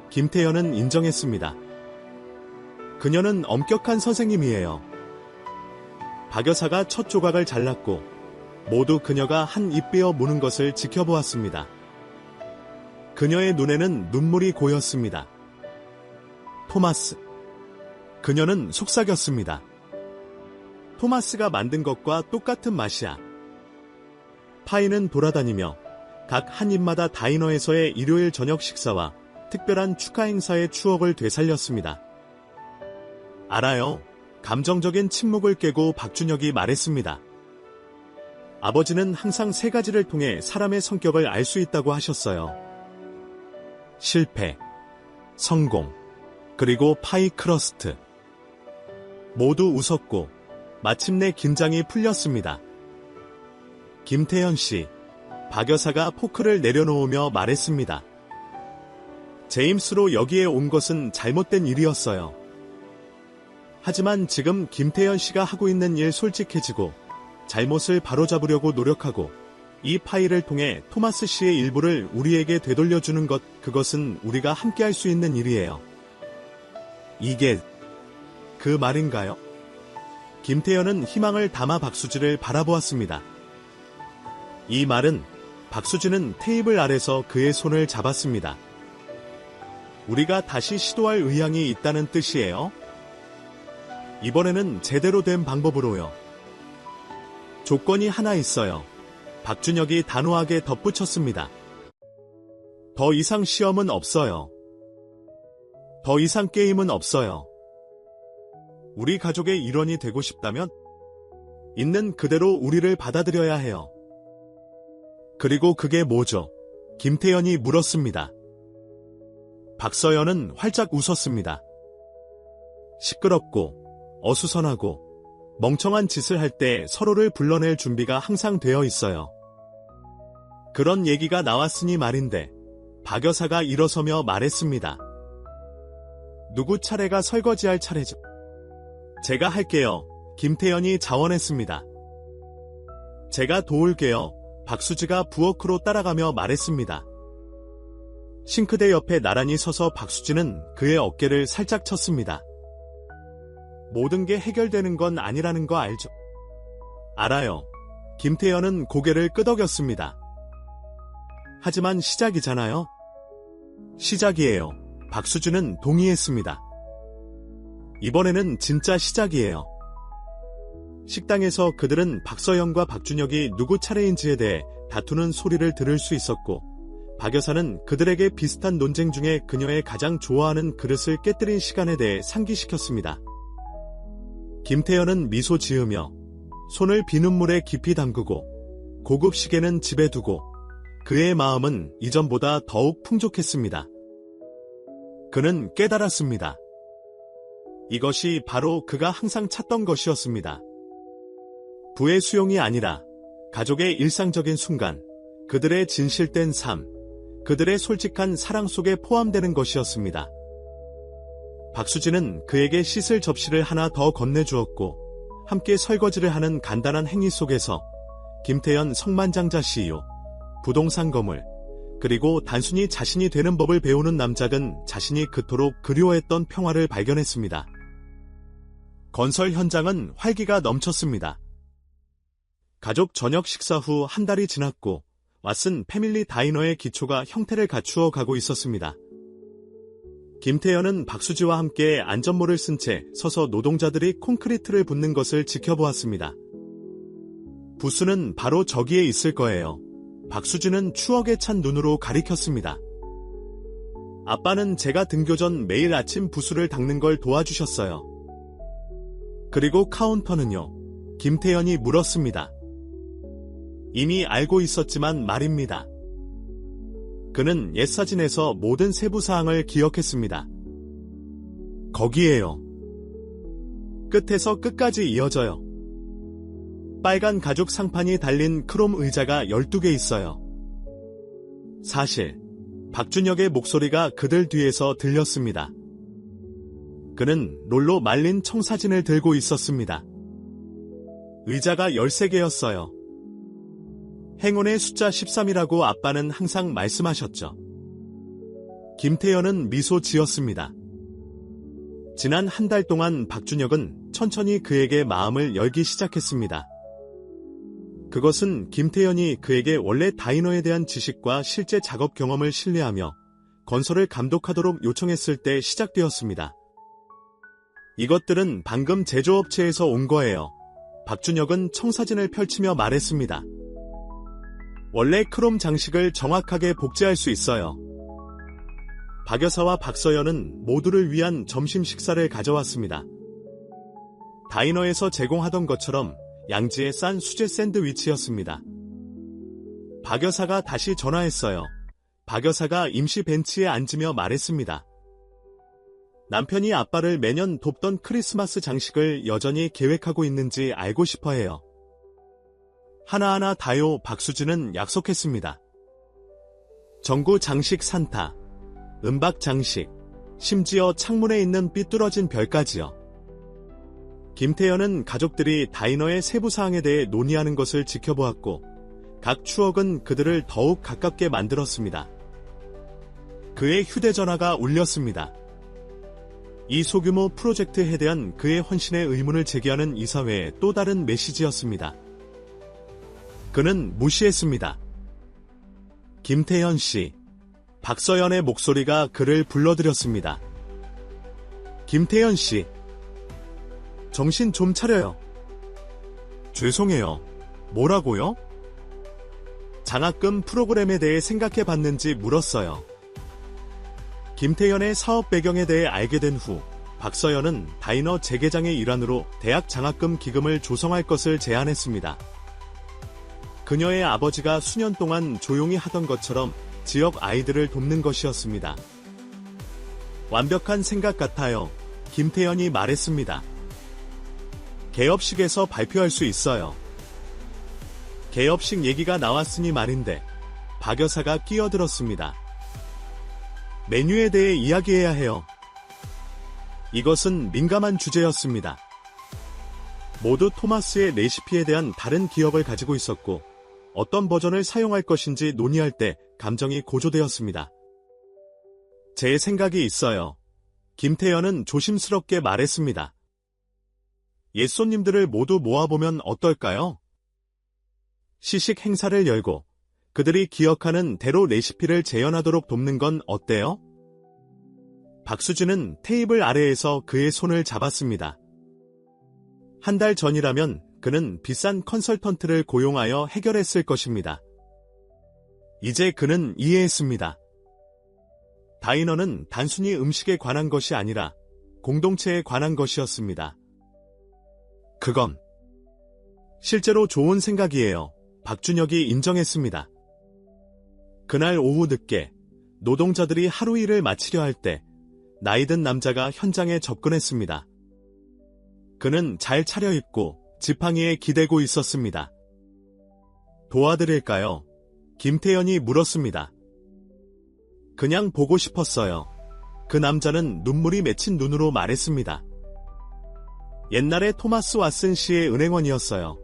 [SPEAKER 1] 김태현은 인정했습니다. 그녀는 엄격한 선생님이에요. 박 여사가 첫 조각을 잘랐고 모두 그녀가 한 입 베어 무는 것을 지켜보았습니다. 그녀의 눈에는 눈물이 고였습니다. 토마스. 그녀는 속삭였습니다. 토마스가 만든 것과 똑같은 맛이야. 파이는 돌아다니며 각 한 입마다 다이너에서의 일요일 저녁 식사와 특별한 축하 행사의 추억을 되살렸습니다. 알아요. 감정적인 침묵을 깨고 박준혁이 말했습니다. 아버지는 항상 3가지를 통해 사람의 성격을 알 수 있다고 하셨어요. 실패, 성공, 그리고 파이 크러스트. 모두 웃었고 마침내 긴장이 풀렸습니다. 김태현 씨, 박 여사가 포크를 내려놓으며 말했습니다. 제임스로 여기에 온 것은 잘못된 일이었어요. 하지만 지금 김태현 씨가 하고 있는 일 솔직해지고 잘못을 바로잡으려고 노력하고 이 파일을 통해 토마스 씨의 일부를 우리에게 되돌려주는 것, 그것은 우리가 함께 할 수 있는 일이에요. 이게 그 말인가요? 김태현은 희망을 담아 박수진을 바라보았습니다. 이 말은 박수진은 테이블 아래서 그의 손을 잡았습니다. 우리가 다시 시도할 의향이 있다는 뜻이에요. 이번에는 제대로 된 방법으로요. 조건이 하나 있어요. 박준혁이 단호하게 덧붙였습니다. 더 이상 시험은 없어요. 더 이상 게임은 없어요. 우리 가족의 일원이 되고 싶다면 있는 그대로 우리를 받아들여야 해요. 그리고 그게 뭐죠? 김태현이 물었습니다. 박서연은 활짝 웃었습니다. 시끄럽고 어수선하고 멍청한 짓을 할 때 서로를 불러낼 준비가 항상 되어 있어요. 그런 얘기가 나왔으니 말인데 박 여사가 일어서며 말했습니다. 누구 차례가 설거지할 차례죠? 제가 할게요. 김태현이 자원했습니다. 제가 도울게요. 박수지가 부엌으로 따라가며 말했습니다. 싱크대 옆에 나란히 서서 박수지는 그의 어깨를 살짝 쳤습니다. 모든 게 해결되는 건 아니라는 거 알죠? 알아요. 김태현은 고개를 끄덕였습니다. 하지만 시작이잖아요. 시작이에요. 박수진은 동의했습니다. 이번에는 진짜 시작이에요. 식당에서 그들은 박서연과 박준혁이 누구 차례인지에 대해 다투는 소리를 들을 수 있었고, 박 여사는 그들에게 비슷한 논쟁 중에 그녀의 가장 좋아하는 그릇을 깨뜨린 시간에 대해 상기시켰습니다. 김태현은 미소 지으며 손을 비눗물에 깊이 담그고 고급 시계는 집에 두고 그의 마음은 이전보다 더욱 풍족했습니다. 그는 깨달았습니다. 이것이 바로 그가 항상 찾던 것이었습니다. 부의 수용이 아니라 가족의 일상적인 순간, 그들의 진실된 삶, 그들의 솔직한 사랑 속에 포함되는 것이었습니다. 박수진은 그에게 씻을 접시를 하나 더 건네주었고 함께 설거지를 하는 간단한 행위 속에서 김태현 성만장자 CEO, 부동산 거물, 그리고 단순히 자신이 되는 법을 배우는 남작은 자신이 그토록 그리워했던 평화를 발견했습니다. 건설 현장은 활기가 넘쳤습니다. 가족 저녁 식사 후 한 달이 지났고 왓슨 패밀리 다이너의 기초가 형태를 갖추어 가고 있었습니다. 김태현은 박수지와 함께 안전모를 쓴 채 서서 노동자들이 콘크리트를 붓는 것을 지켜보았습니다. 부수는 바로 저기에 있을 거예요. 박수지는 추억에 찬 눈으로 가리켰습니다. 아빠는 제가 등교 전 매일 아침 부수를 닦는 걸 도와주셨어요. 그리고 카운터는요? 김태현이 물었습니다. 이미 알고 있었지만 말입니다. 그는 옛사진에서 모든 세부사항을 기억했습니다. 거기에요. 끝에서 끝까지 이어져요. 빨간 가죽 상판이 달린 크롬 의자가 12개 있어요. 사실 박준혁의 목소리가 그들 뒤에서 들렸습니다. 그는 롤로 말린 청사진을 들고 있었습니다. 의자가 13개였어요. 행운의 숫자 13이라고 아빠는 항상 말씀하셨죠. 김태현은 미소 지었습니다. 지난 한 달 동안 박준혁은 천천히 그에게 마음을 열기 시작했습니다. 그것은 김태현이 그에게 원래 다이너에 대한 지식과 실제 작업 경험을 신뢰하며 건설을 감독하도록 요청했을 때 시작되었습니다. 이것들은 방금 제조업체에서 온 거예요. 박준혁은 청사진을 펼치며 말했습니다. 원래 크롬 장식을 정확하게 복제할 수 있어요. 박 여사와 박서연은 모두를 위한 점심 식사를 가져왔습니다. 다이너에서 제공하던 것처럼 양지에 싼 수제 샌드위치였습니다. 박 여사가 다시 전화했어요. 박 여사가 임시 벤치에 앉으며 말했습니다. 남편이 아빠를 매년 돕던 크리스마스 장식을 여전히 계획하고 있는지 알고 싶어 해요. 하나하나 다요. 박수진은 약속했습니다. 전구 장식 산타, 은박 장식, 심지어 창문에 있는 삐뚤어진 별까지요. 김태현은 가족들이 다이너의 세부사항에 대해 논의하는 것을 지켜보았고 각 추억은 그들을 더욱 가깝게 만들었습니다. 그의 휴대전화가 울렸습니다. 이 소규모 프로젝트에 대한 그의 헌신의 의문을 제기하는 이사회의 또 다른 메시지였습니다. 그는 무시했습니다. 김태현 씨, 박서연의 목소리가 그를 불러들였습니다. 김태현 씨, 정신 좀 차려요. 죄송해요. 뭐라고요? 장학금 프로그램에 대해 생각해 봤는지 물었어요. 김태현의 사업 배경에 대해 알게 된 후 박서연은 다이너 재개장의 일환으로 대학 장학금 기금을 조성할 것을 제안했습니다. 그녀의 아버지가 수년 동안 조용히 하던 것처럼 지역 아이들을 돕는 것이었습니다. 완벽한 생각 같아요. 김태연이 말했습니다. 개업식에서 발표할 수 있어요. 개업식 얘기가 나왔으니 말인데 박 여사가 끼어들었습니다. 메뉴에 대해 이야기해야 해요. 이것은 민감한 주제였습니다. 모두 토마스의 레시피에 대한 다른 기억을 가지고 있었고 어떤 버전을 사용할 것인지 논의할 때 감정이 고조되었습니다. 제 생각이 있어요. 김태연은 조심스럽게 말했습니다. 옛 손님들을 모두 모아보면 어떨까요? 시식 행사를 열고 그들이 기억하는 대로 레시피를 재현하도록 돕는 건 어때요? 박수진은 테이블 아래에서 그의 손을 잡았습니다. 한 달 전이라면 그는 비싼 컨설턴트를 고용하여 해결했을 것입니다. 이제 그는 이해했습니다. 다이너는 단순히 음식에 관한 것이 아니라 공동체에 관한 것이었습니다. 그건 실제로 좋은 생각이에요. 박준혁이 인정했습니다. 그날 오후 늦게 노동자들이 하루 일을 마치려 할 때 나이든 남자가 현장에 접근했습니다. 그는 잘 차려입고 지팡이에 기대고 있었습니다. 도와드릴까요? 김태연이 물었습니다. 그냥 보고 싶었어요. 그 남자는 눈물이 맺힌 눈으로 말했습니다. 옛날에 토마스 왓슨 씨의 은행원이었어요.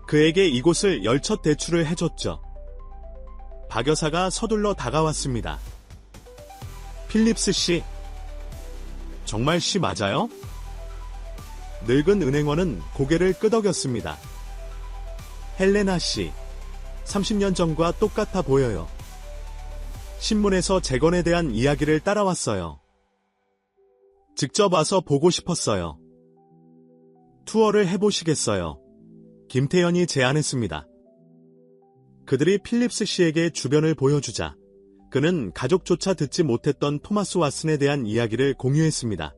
[SPEAKER 1] 그에게 이곳을 열첫 대출을 해줬죠. 박 여사가 서둘러 다가왔습니다. 필립스 씨. 정말 씨 맞아요? 늙은 은행원은 고개를 끄덕였습니다. 헬레나 씨. 30년 전과 똑같아 보여요. 신문에서 재건에 대한 이야기를 따라왔어요. 직접 와서 보고 싶었어요. 투어를 해보시겠어요? 김태연이 제안했습니다. 그들이 필립스 씨에게 주변을 보여주자 그는 가족조차 듣지 못했던 토마스 왓슨에 대한 이야기를 공유했습니다.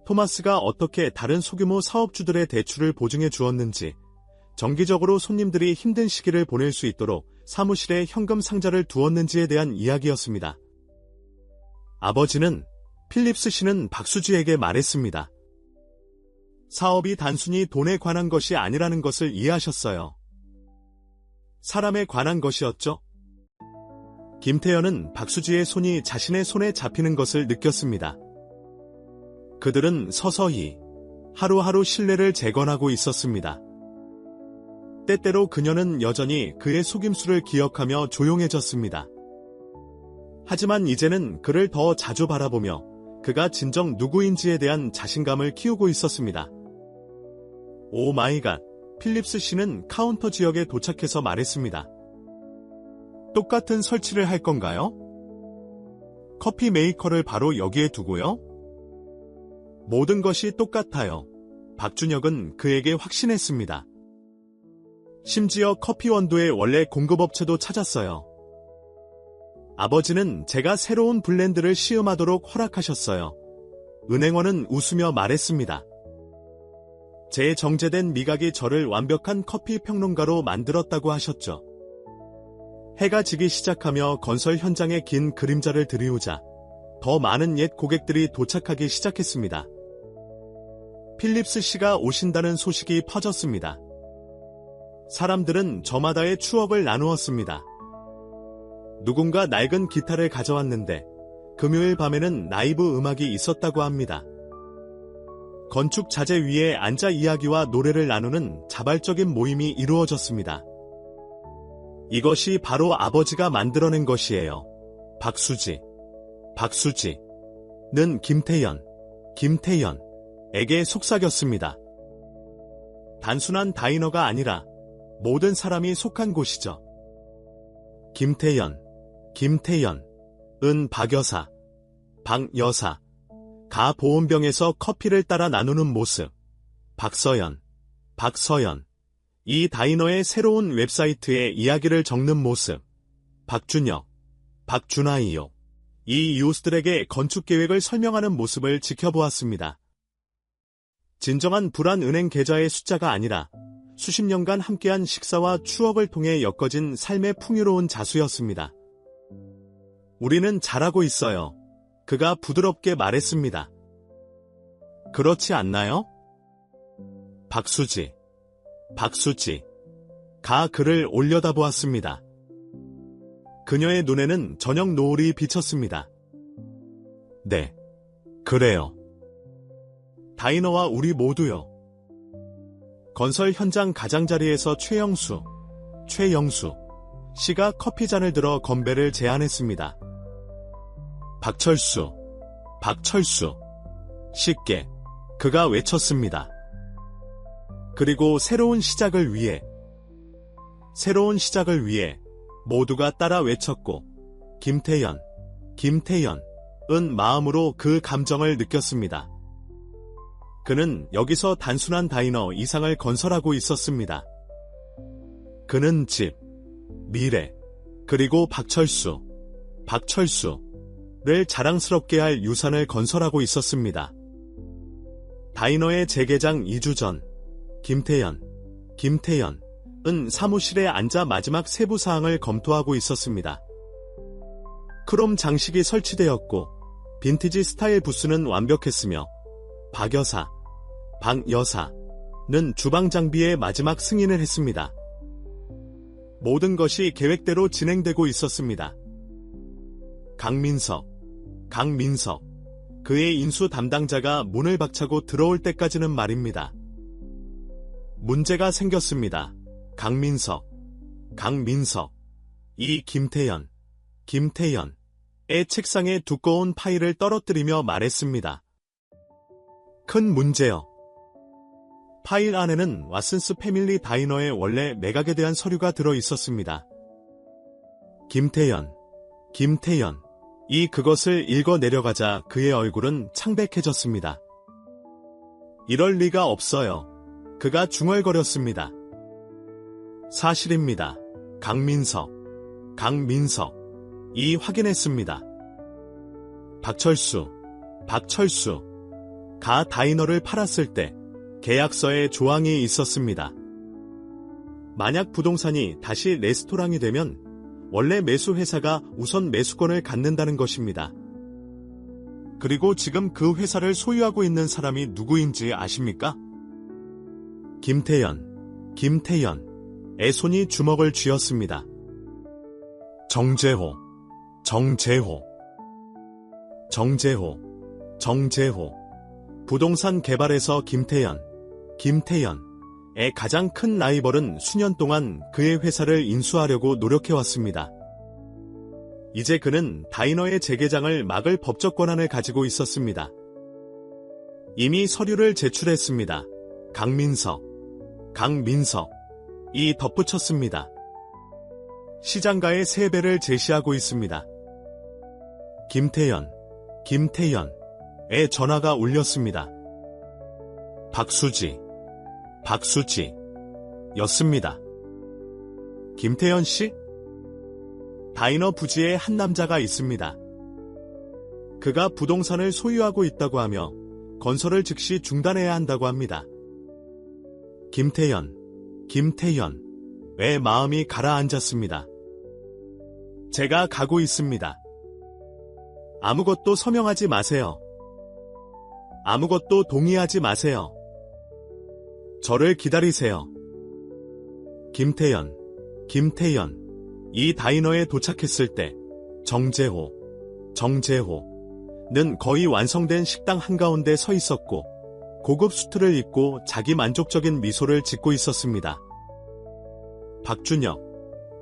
[SPEAKER 1] 토마스가 어떻게 다른 소규모 사업주들의 대출을 보증해 주었는지, 정기적으로 손님들이 힘든 시기를 보낼 수 있도록 사무실에 현금 상자를 두었는지에 대한 이야기였습니다. 아버지는 필립스 씨는 박수지에게 말했습니다. 사업이 단순히 돈에 관한 것이 아니라는 것을 이해하셨어요. 사람에 관한 것이었죠. 김태연은 박수지의 손이 자신의 손에 잡히는 것을 느꼈습니다. 그들은 서서히 하루하루 신뢰를 재건하고 있었습니다. 때때로 그녀는 여전히 그의 속임수를 기억하며 조용해졌습니다. 하지만 이제는 그를 더 자주 바라보며 그가 진정 누구인지에 대한 자신감을 키우고 있었습니다. 오 마이 갓, 필립스 씨는 카운터 지역에 도착해서 말했습니다. 똑같은 설치를 할 건가요? 커피 메이커를 바로 여기에 두고요? 모든 것이 똑같아요. 박준혁은 그에게 확신했습니다. 심지어 커피 원두의 원래 공급업체도 찾았어요. 아버지는 제가 새로운 블렌드를 시음하도록 허락하셨어요. 은행원은 웃으며 말했습니다. 제 정제된 미각이 저를 완벽한 커피 평론가로 만들었다고 하셨죠. 해가 지기 시작하며 건설 현장에 긴 그림자를 드리우자 더 많은 옛 고객들이 도착하기 시작했습니다. 필립스 씨가 오신다는 소식이 퍼졌습니다. 사람들은 저마다의 추억을 나누었습니다. 누군가 낡은 기타를 가져왔는데 금요일 밤에는 라이브 음악이 있었다고 합니다. 건축 자재 위에 앉아 이야기와 노래를 나누는 자발적인 모임이 이루어졌습니다. 이것이 바로 아버지가 만들어낸 것이에요. 박수지는 김태연에게 속삭였습니다. 단순한 다이너가 아니라 모든 사람이 속한 곳이죠. 김태연은 박여사, 박여사, 가 보온병에서 커피를 따라 나누는 모습, 박서연, 이 다이너의 새로운 웹사이트에 이야기를 적는 모습, 박준혁, 박준하이요. 이 이웃들에게 건축계획을 설명하는 모습을 지켜보았습니다. 진정한 불안 은행 계좌의 숫자가 아니라 수십 년간 함께한 식사와 추억을 통해 엮어진 삶의 풍요로운 자수였습니다. 우리는 잘하고 있어요. 그가 부드럽게 말했습니다. 그렇지 않나요? 박수지. 가 그를 올려다보았습니다. 그녀의 눈에는 저녁 노을이 비쳤습니다. 네, 그래요. 다이너와 우리 모두요. 건설 현장 가장자리에서 최영수 씨가 커피잔을 들어 건배를 제안했습니다. 박철수, 쉽게 그가 외쳤습니다. 그리고 새로운 시작을 위해 모두가 따라 외쳤고 김태연은 마음으로 그 감정을 느꼈습니다. 그는 여기서 단순한 다이너 이상을 건설하고 있었습니다. 그는 집, 미래, 그리고 박철수를 자랑스럽게 할 유산을 건설하고 있었습니다. 다이너의 재개장 2주 전, 김태연은 사무실에 앉아 마지막 세부 사항을 검토하고 있었습니다. 크롬 장식이 설치되었고 빈티지 스타일 부스는 완벽했으며 박 여사는 주방 장비의 마지막 승인을 했습니다. 모든 것이 계획대로 진행되고 있었습니다. 강민석, 그의 인수 담당자가 문을 박차고 들어올 때까지는 말입니다. 문제가 생겼습니다. 강민석, 이 김태연의 책상에 두꺼운 파일을 떨어뜨리며 말했습니다. 큰 문제요. 파일 안에는 왓슨스 패밀리 다이너의 원래 매각에 대한 서류가 들어 있었습니다. 김태연이 그것을 읽어 내려가자 그의 얼굴은 창백해졌습니다. 이럴 리가 없어요. 그가 중얼거렸습니다. 사실입니다. 강민석이 확인했습니다. 박철수가 다이너를 팔았을 때 계약서에 조항이 있었습니다. 만약 부동산이 다시 레스토랑이 되면 원래 매수회사가 우선 매수권을 갖는다는 것입니다. 그리고 지금 그 회사를 소유하고 있는 사람이 누구인지 아십니까? 김태연의 손이 주먹을 쥐었습니다. 정재호. 부동산 개발에서 김태연의 가장 큰 라이벌은 수년 동안 그의 회사를 인수하려고 노력해왔습니다. 이제 그는 다이너의 재개장을 막을 법적 권한을 가지고 있었습니다. 이미 서류를 제출했습니다. 강민석이 덧붙였습니다. 시장가의 3배를 제시하고 있습니다. 김태연의 전화가 울렸습니다. 박수지였습니다. 김태연 씨? 다이너 부지에 한 남자가 있습니다. 그가 부동산을 소유하고 있다고 하며 건설을 즉시 중단해야 한다고 합니다. 김태연의 마음이 가라앉았습니다. 제가 가고 있습니다. 아무것도 서명하지 마세요. 아무것도 동의하지 마세요. 저를 기다리세요. 김태연이 다이너에 도착했을 때 정재호는 거의 완성된 식당 한가운데 서 있었고 고급 수트를 입고 자기 만족적인 미소를 짓고 있었습니다. 박준혁,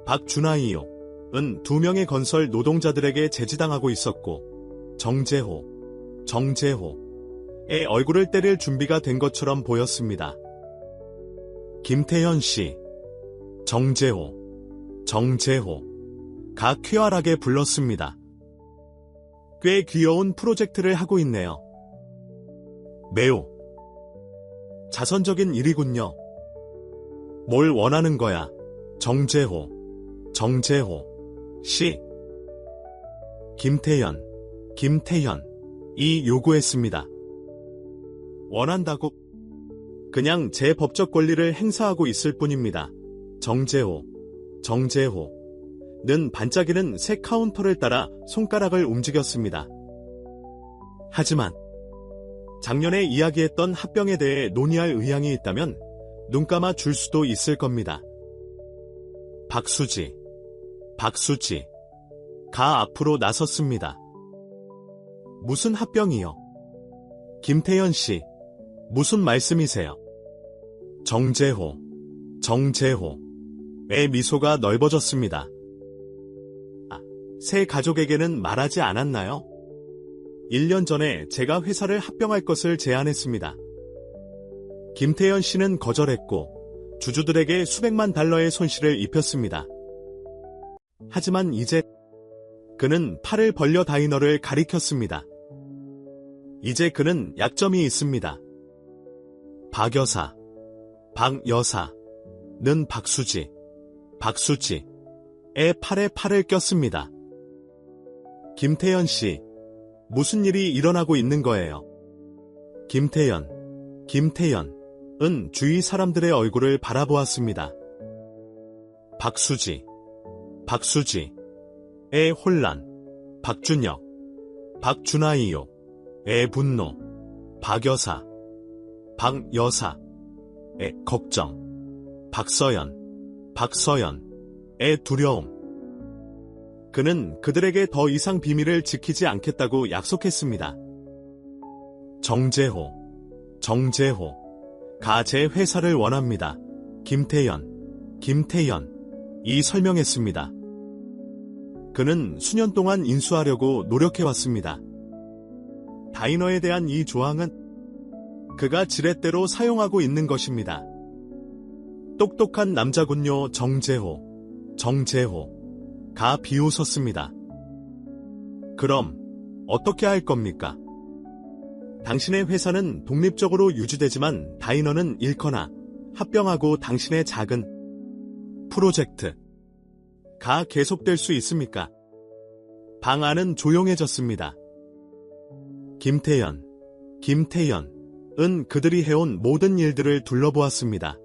[SPEAKER 1] 박준하이요은 2명의 건설 노동자들에게 제지당하고 있었고 정재호의 얼굴을 때릴 준비가 된 것처럼 보였습니다. 김태연 씨, 정재호가 쾌활하게 불렀습니다. 꽤 귀여운 프로젝트를 하고 있네요. 매우 자선적인 일이군요. 뭘 원하는 거야, 정재호 씨. 김태연이 요구했습니다. 원한다고? 그냥 제 법적 권리를 행사하고 있을 뿐입니다. 정재호는 반짝이는 새 카운터를 따라 손가락을 움직였습니다. 하지만 작년에 이야기했던 합병에 대해 논의할 의향이 있다면 눈 감아 줄 수도 있을 겁니다. 박수지가 앞으로 나섰습니다. 무슨 합병이요? 김태현 씨, 무슨 말씀이세요? 정재호의 미소가 넓어졌습니다. 새 가족에게는 말하지 않았나요? 1년 전에 제가 회사를 합병할 것을 제안했습니다. 김태현 씨는 거절했고 주주들에게 수백만 달러의 손실을 입혔습니다. 하지만 이제 그는 팔을 벌려 다이너를 가리켰습니다. 이제 그는 약점이 있습니다. 박여사는 박수지의 팔에 팔을 꼈습니다. 김태현 씨, 무슨 일이 일어나고 있는 거예요? 김태현은 주위 사람들의 얼굴을 바라보았습니다. 박수지의 혼란, 박준혁, 박준하이요의 분노, 박여사의 걱정, 박서연의 두려움. 그는 그들에게 더 이상 비밀을 지키지 않겠다고 약속했습니다. 정재호가 제 회사를 원합니다. 김태현이 설명했습니다. 그는 수년 동안 인수하려고 노력해왔습니다. 다이너에 대한 이 조항은 그가 지렛대로 사용하고 있는 것입니다. 똑똑한 남자군요. 정재호가 비웃었습니다. 그럼 어떻게 할 겁니까? 당신의 회사는 독립적으로 유지되지만 다이너는 잃거나 합병하고 당신의 작은 프로젝트가 계속될 수 있습니까? 방 안은 조용해졌습니다. 김태현은 그들이 해온 모든 일들을 둘러보았습니다.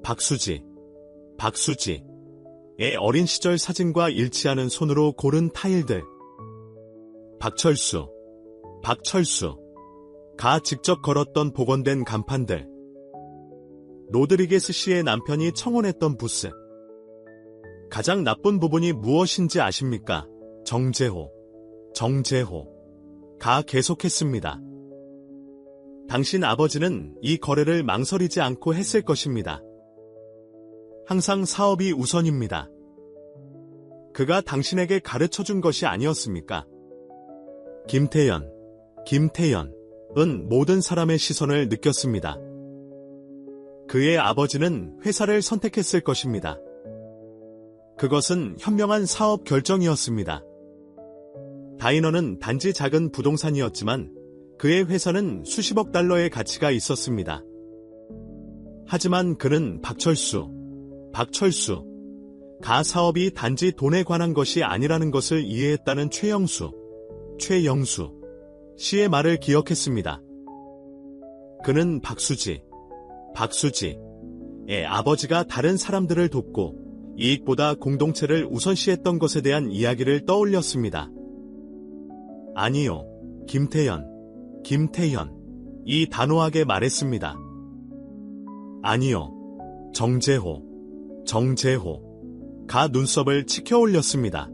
[SPEAKER 1] 박수지의 어린 시절 사진과 일치하는 손으로 고른 타일들. 박철수가 직접 걸었던 복원된 간판들. 로드리게스 씨의 남편이 청혼했던 부스. 가장 나쁜 부분이 무엇인지 아십니까? 정재호가 계속했습니다. 당신 아버지는 이 거래를 망설이지 않고 했을 것입니다. 항상 사업이 우선입니다. 그가 당신에게 가르쳐준 것이 아니었습니까? 김태현은 모든 사람의 시선을 느꼈습니다. 그의 아버지는 회사를 선택했을 것입니다. 그것은 현명한 사업 결정이었습니다. 다이너는 단지 작은 부동산이었지만 그의 회사는 수십억 달러의 가치가 있었습니다. 하지만 그는 박철수가 사업이 단지 돈에 관한 것이 아니라는 것을 이해했다는 최영수 씨의 말을 기억했습니다. 그는 박수지의 아버지가 다른 사람들을 돕고 이익보다 공동체를 우선시했던 것에 대한 이야기를 떠올렸습니다. 아니요, 김태현이 단호하게 말했습니다. 아니요, 정재호가 눈썹을 치켜 올렸습니다.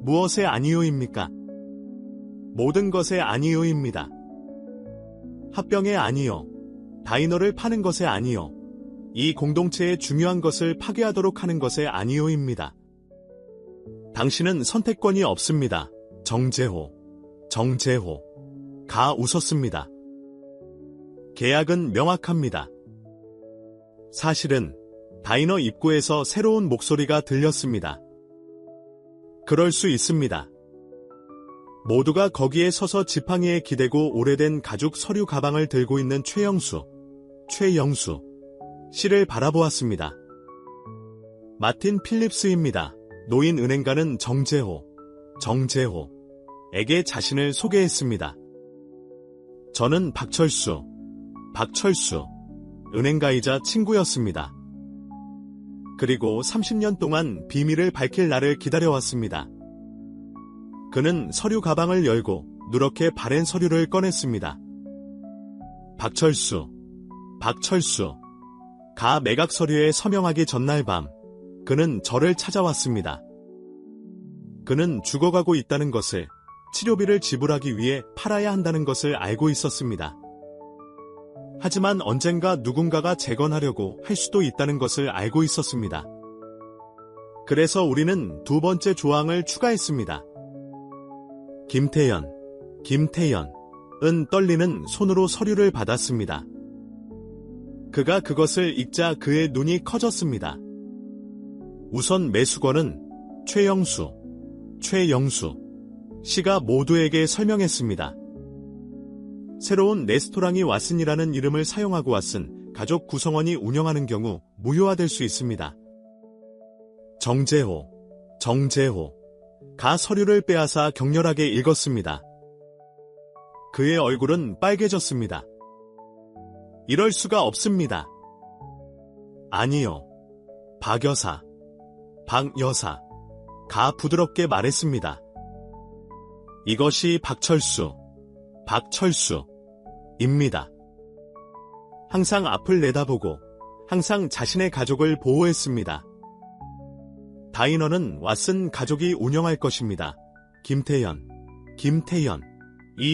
[SPEAKER 1] 무엇의 아니요입니까? 모든 것의 아니요입니다. 합병의 아니요, 다이너를 파는 것의 아니요, 이 공동체의 중요한 것을 파괴하도록 하는 것의 아니요입니다. 당신은 선택권이 없습니다. 정재호가 웃었습니다. 계약은 명확합니다. 사실은 다이너 입구에서 새로운 목소리가 들렸습니다. 그럴 수 있습니다. 모두가 거기에 서서 지팡이에 기대고 오래된 가죽 서류 가방을 들고 있는 최영수 씨를 바라보았습니다. 마틴 필립스입니다. 노인 은행가는 정재호에게 자신을 소개했습니다. 저는 박철수. 은행가이자 친구였습니다. 그리고 30년 동안 비밀을 밝힐 날을 기다려왔습니다. 그는 서류 가방을 열고 누렇게 바랜 서류를 꺼냈습니다. 박철수. 박철수. 가 매각 서류에 서명하기 전날 밤, 그는 저를 찾아왔습니다. 그는 죽어가고 있다는 것을, 치료비를 지불하기 위해 팔아야 한다는 것을 알고 있었습니다. 하지만 언젠가 누군가가 재건하려고 할 수도 있다는 것을 알고 있었습니다. 그래서 우리는 두 번째 조항을 추가했습니다. 김태현. 김태현은 떨리는 손으로 서류를 받았습니다. 그가 그것을 읽자 그의 눈이 커졌습니다. 우선 매수건은 최영수 씨가 모두에게 설명했습니다. 새로운 레스토랑이 왓슨이라는 이름을 사용하고 왓슨 가족 구성원이 운영하는 경우 무효화될 수 있습니다. 정재호가 서류를 빼앗아 격렬하게 읽었습니다. 그의 얼굴은 빨개졌습니다. 이럴 수가 없습니다. 아니요. 박 여사가 부드럽게 말했습니다. 이것이 박철수입니다. 항상 앞을 내다보고 항상 자신의 가족을 보호했습니다. 다이너는 왓슨 가족이 운영할 것입니다. 김태현이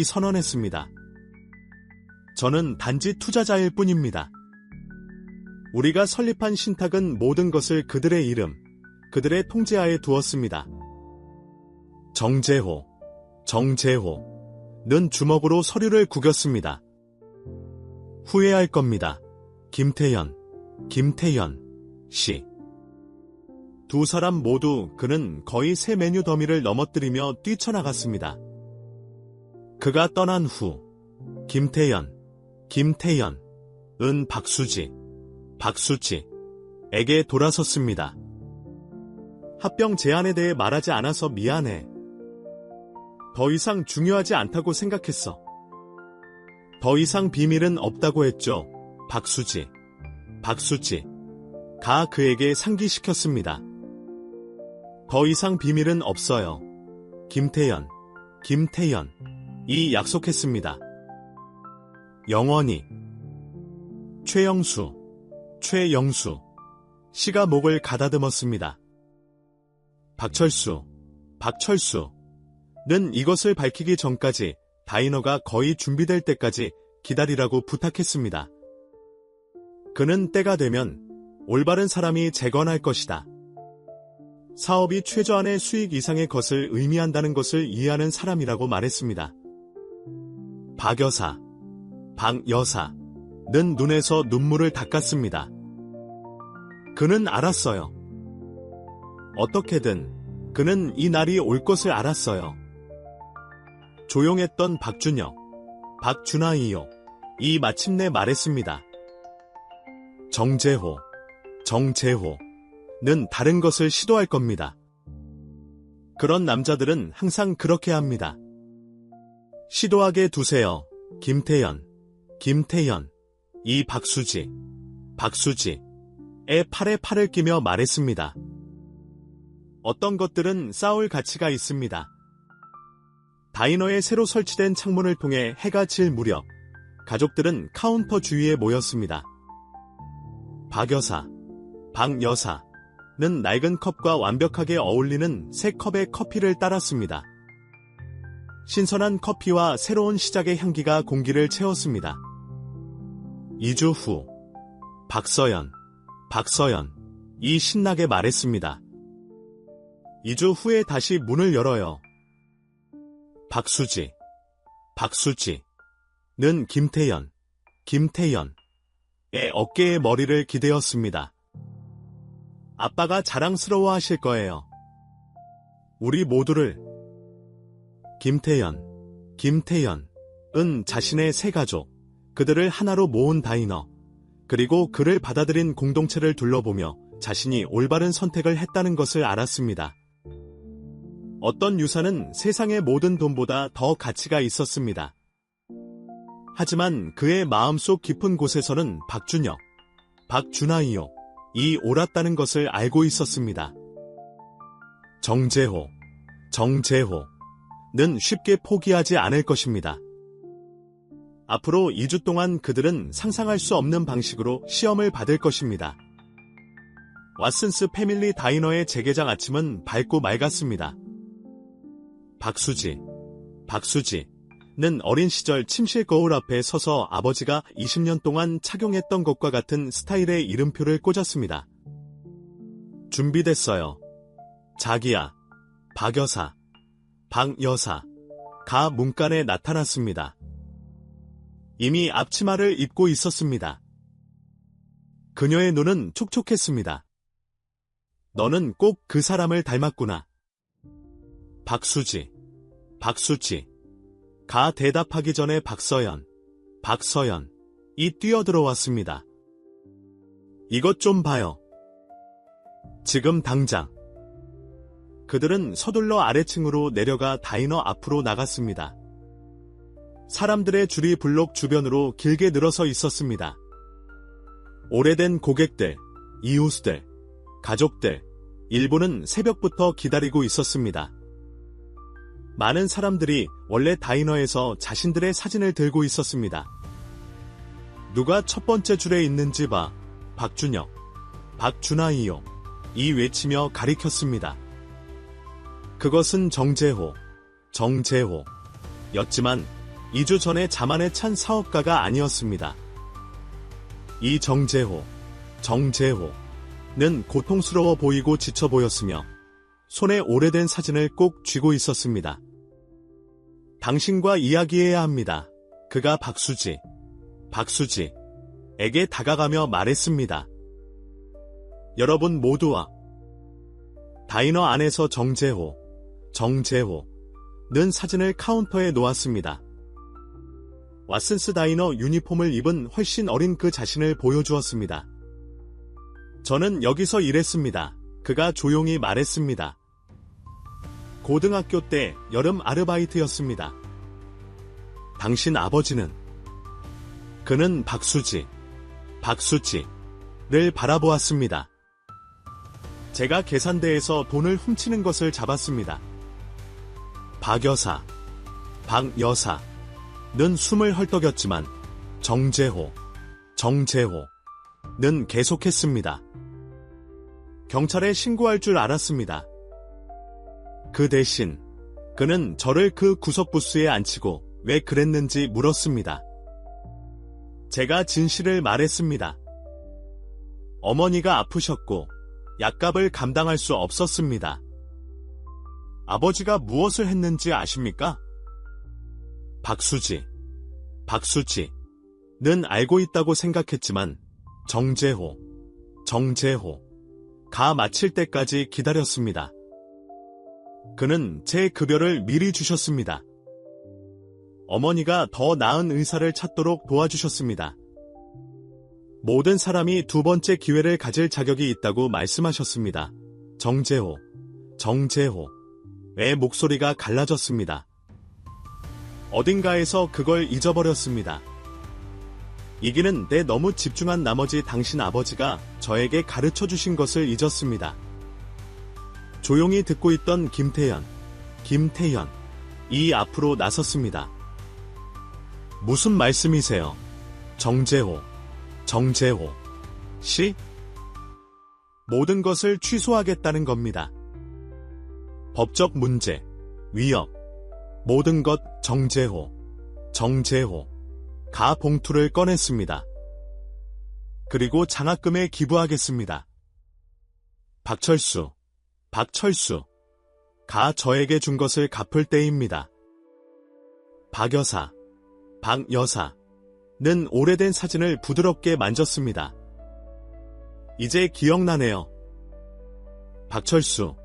[SPEAKER 1] 선언했습니다. 저는 단지 투자자일 뿐입니다. 우리가 설립한 신탁은 모든 것을 그들의 이름, 그들의 통제하에 두었습니다. 정재호는 주먹으로 서류를 구겼습니다. 후회할 겁니다. 김태현 씨. 두 사람 모두 그는 거의 새 메뉴 더미를 넘어뜨리며 뛰쳐나갔습니다. 그가 떠난 후 김태현은 박수지에게 돌아섰습니다. 합병 제안에 대해 말하지 않아서 미안해. 더 이상 중요하지 않다고 생각했어. 더 이상 비밀은 없다고 했죠. 박수지가 그에게 상기시켰습니다. 더 이상 비밀은 없어요. 김태현이 약속했습니다. 영원히. 최영수 씨가 목을 가다듬었습니다. 박철수는 이것을 밝히기 전까지 다이너가 거의 준비될 때까지 기다리라고 부탁했습니다. 그는 때가 되면 올바른 사람이 재건할 것이다. 사업이 최저한의 수익 이상의 것을 의미한다는 것을 이해하는 사람이라고 말했습니다. 박 여사는 눈에서 눈물을 닦았습니다. 그는 알았어요. 어떻게든 그는 이 날이 올 것을 알았어요. 조용했던 박준하이요.이 마침내 말했습니다. 정재호는 다른 것을 시도할 겁니다. 그런 남자들은 항상 그렇게 합니다. 시도하게 두세요. 김태현이 박수지의 팔에 팔을 끼며 말했습니다. 어떤 것들은 싸울 가치가 있습니다. 다이너의 새로 설치된 창문을 통해 해가 질 무렵 가족들은 카운터 주위에 모였습니다. 박 여사는 낡은 컵과 완벽하게 어울리는 새 컵의 커피를 따랐습니다. 신선한 커피와 새로운 시작의 향기가 공기를 채웠습니다. 2주 후 박서연이 신나게 말했습니다. 2주 후에 다시 문을 열어요. 박수지는 김태현의 어깨에 머리를 기대었습니다. 아빠가 자랑스러워하실 거예요. 우리 모두를. 김태현은 자신의 세 가족, 그들을 하나로 모은 다이너, 그리고 그를 받아들인 공동체를 둘러보며 자신이 올바른 선택을 했다는 것을 알았습니다. 어떤 유산은 세상의 모든 돈보다 더 가치가 있었습니다. 하지만 그의 마음속 깊은 곳에서는 박준혁, 박준하이요, 이 옳았다는 것을 알고 있었습니다. 정재호는 쉽게 포기하지 않을 것입니다. 앞으로 2주 동안 그들은 상상할 수 없는 방식으로 시험을 받을 것입니다. 왓슨스 패밀리 다이너의 재개장 아침은 밝고 맑았습니다. 박수지는 어린 시절 침실 거울 앞에 서서 아버지가 20년 동안 착용했던 것과 같은 스타일의 이름표를 꽂았습니다. 준비됐어요. 자기야, 박여사, 박여사가 문간에 나타났습니다. 이미 앞치마를 입고 있었습니다. 그녀의 눈은 촉촉했습니다. 너는 꼭 그 사람을 닮았구나. 박수지가 대답하기 전에 박서연이 뛰어들어왔습니다. 이것 좀 봐요. 지금 당장. 그들은 서둘러 아래층으로 내려가 다이너 앞으로 나갔습니다. 사람들의 줄이 블록 주변으로 길게 늘어서 있었습니다. 오래된 고객들, 이웃들, 가족들, 일부는 새벽부터 기다리고 있었습니다. 많은 사람들이 원래 다이너에서 자신들의 사진을 들고 있었습니다. 누가 첫 번째 줄에 있는지 봐. 박준혁, 박준하이요. 이 외치며 가리켰습니다. 그것은 정재호였지만 2주 전에 자만에 찬 사업가가 아니었습니다. 이 정재호는 고통스러워 보이고 지쳐 보였으며 손에 오래된 사진을 꼭 쥐고 있었습니다. 당신과 이야기해야 합니다. 그가 박수지에게 다가가며 말했습니다. 여러분 모두와 다이너 안에서 정재호는 사진을 카운터에 놓았습니다. 왓슨스 다이너 유니폼을 입은 훨씬 어린 그 자신을 보여주었습니다. 저는 여기서 일했습니다. 그가 조용히 말했습니다. 고등학교 때 여름 아르바이트였습니다. 당신 아버지는? 그는 박수지를 바라보았습니다. 제가 계산대에서 돈을 훔치는 것을 잡았습니다. 박여사는 숨을 헐떡였지만 정재호는 계속했습니다. 경찰에 신고할 줄 알았습니다. 그 대신 그는 저를 그 구석부스에 앉히고 왜 그랬는지 물었습니다. 제가 진실을 말했습니다. 어머니가 아프셨고 약값을 감당할 수 없었습니다. 아버지가 무엇을 했는지 아십니까? 박수지는 알고 있다고 생각했지만 정재호가 마칠 때까지 기다렸습니다. 그는 제 급여를 미리 주셨습니다. 어머니가 더 나은 의사를 찾도록 도와주셨습니다. 모든 사람이 두 번째 기회를 가질 자격이 있다고 말씀하셨습니다. 정재호의 목소리가 갈라졌습니다. 어딘가에서 그걸 잊어버렸습니다. 이기는 데 너무 집중한 나머지 당신 아버지가 저에게 가르쳐 주신 것을 잊었습니다. 조용히 듣고 있던 김태현이 앞으로 나섰습니다. 무슨 말씀이세요? 정재호 씨? 모든 것을 취소하겠다는 겁니다. 법적 문제, 위협, 모든 것 정재호가 봉투를 꺼냈습니다. 그리고 장학금에 기부하겠습니다. 박철수가 저에게 준 것을 갚을 때입니다. 박여사는 오래된 사진을 부드럽게 만졌습니다. 이제 기억나네요. 박철수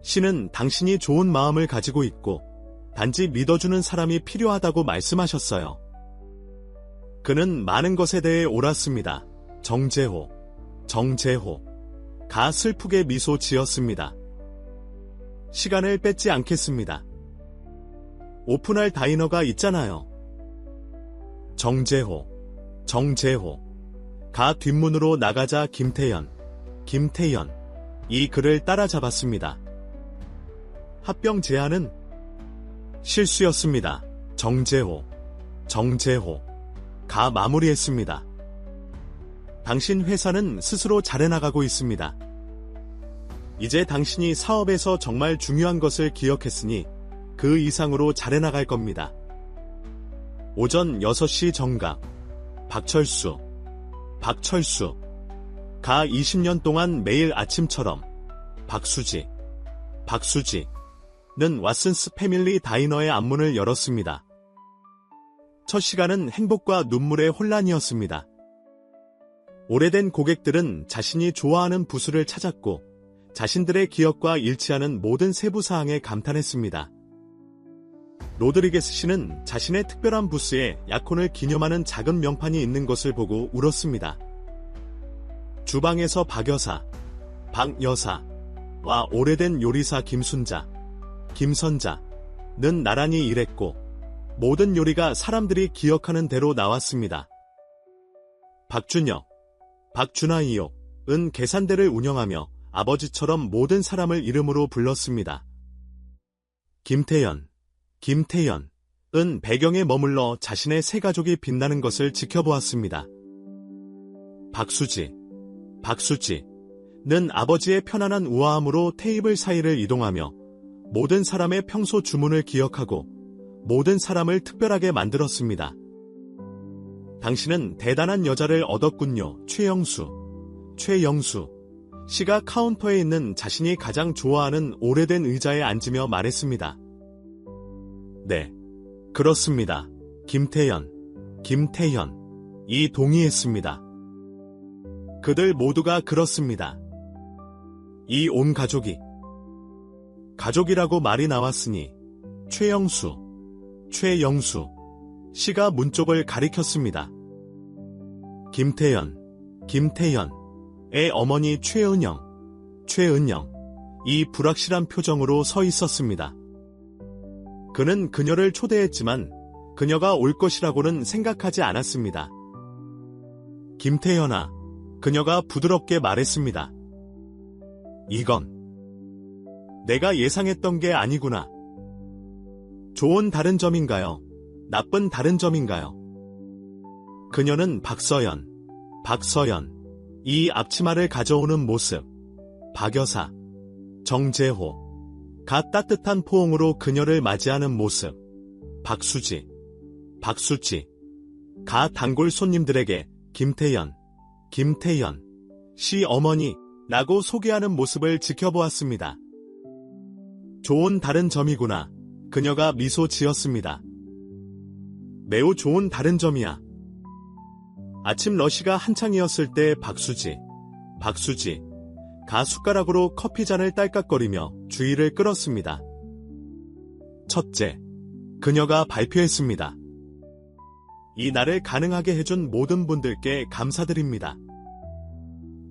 [SPEAKER 1] 씨는 당신이 좋은 마음을 가지고 있고 단지 믿어주는 사람이 필요하다고 말씀하셨어요. 그는 많은 것에 대해 옳았습니다. 정재호가 슬프게 미소 지었습니다. 시간을 뺏지 않겠습니다. 오픈할 다이너가 있잖아요. 정재호, 정재호. 가 뒷문으로 나가자 김태연, 김태연. 이 글을 따라잡았습니다. 합병 제안은 실수였습니다. 정재호, 정재호. 가 마무리했습니다. 당신 회사는 스스로 잘해나가고 있습니다. 이제 당신이 사업에서 정말 중요한 것을 기억했으니 그 이상으로 잘해나갈 겁니다. 오전 6시 정각. 박철수, 박철수. 가 20년 동안 매일 아침처럼 박수지, 박수지는 왓슨스 패밀리 다이너의 앞문을 열었습니다. 첫 시간은 행복과 눈물의 혼란이었습니다. 오래된 고객들은 자신이 좋아하는 부수를 찾았고 자신들의 기억과 일치하는 모든 세부사항에 감탄했습니다. 로드리게스 씨는 자신의 특별한 부스에 약혼을 기념하는 작은 명판이 있는 것을 보고 울었습니다. 주방에서 박 여사, 박 여사와 오래된 요리사 김순자, 김선자는 나란히 일했고 모든 요리가 사람들이 기억하는 대로 나왔습니다. 박준혁, 박준하이옥은 계산대를 운영하며 아버지처럼 모든 사람을 이름으로 불렀습니다. 김태연, 김태연은 배경에 머물러 자신의 세 가족이 빛나는 것을 지켜보았습니다. 박수지, 박수지는 아버지의 편안한 우아함으로 테이블 사이를 이동하며 모든 사람의 평소 주문을 기억하고 모든 사람을 특별하게 만들었습니다. 당신은 대단한 여자를 얻었군요. 최영수, 최영수 씨가 카운터에 있는 자신이 가장 좋아하는 오래된 의자에 앉으며 말했습니다. 네, 그렇습니다. 김태연, 김태연이 동의했습니다. 그들 모두가 그렇습니다. 이 온 가족이 가족이라고 말이 나왔으니 최영수, 최영수 씨가 문 쪽을 가리켰습니다. 김태연, 김태연의 어머니 최은영, 최은영이 불확실한 표정으로 서 있었습니다. 그는 그녀를 초대했지만 그녀가 올 것이라고는 생각하지 않았습니다. 김태연아, 그녀가 부드럽게 말했습니다. 이건 내가 예상했던 게 아니구나. 좋은 다른 점인가요? 나쁜 다른 점인가요? 그녀는 박서연, 이 앞치마를 가져오는 모습, 박여사, 정재호, 가 따뜻한 포옹으로 그녀를 맞이하는 모습, 박수지, 가 단골 손님들에게 김태연 씨 어머니라고 소개하는 모습을 지켜보았습니다. 좋은 다른 점이구나. 그녀가 미소 지었습니다. 매우 좋은 다른 점이야. 아침 러시가 한창이었을 때 박수지가 숟가락으로 커피잔을 딸깍거리며 주의를 끌었습니다. 첫째, 그녀가 발표했습니다. 이 날을 가능하게 해준 모든 분들께 감사드립니다.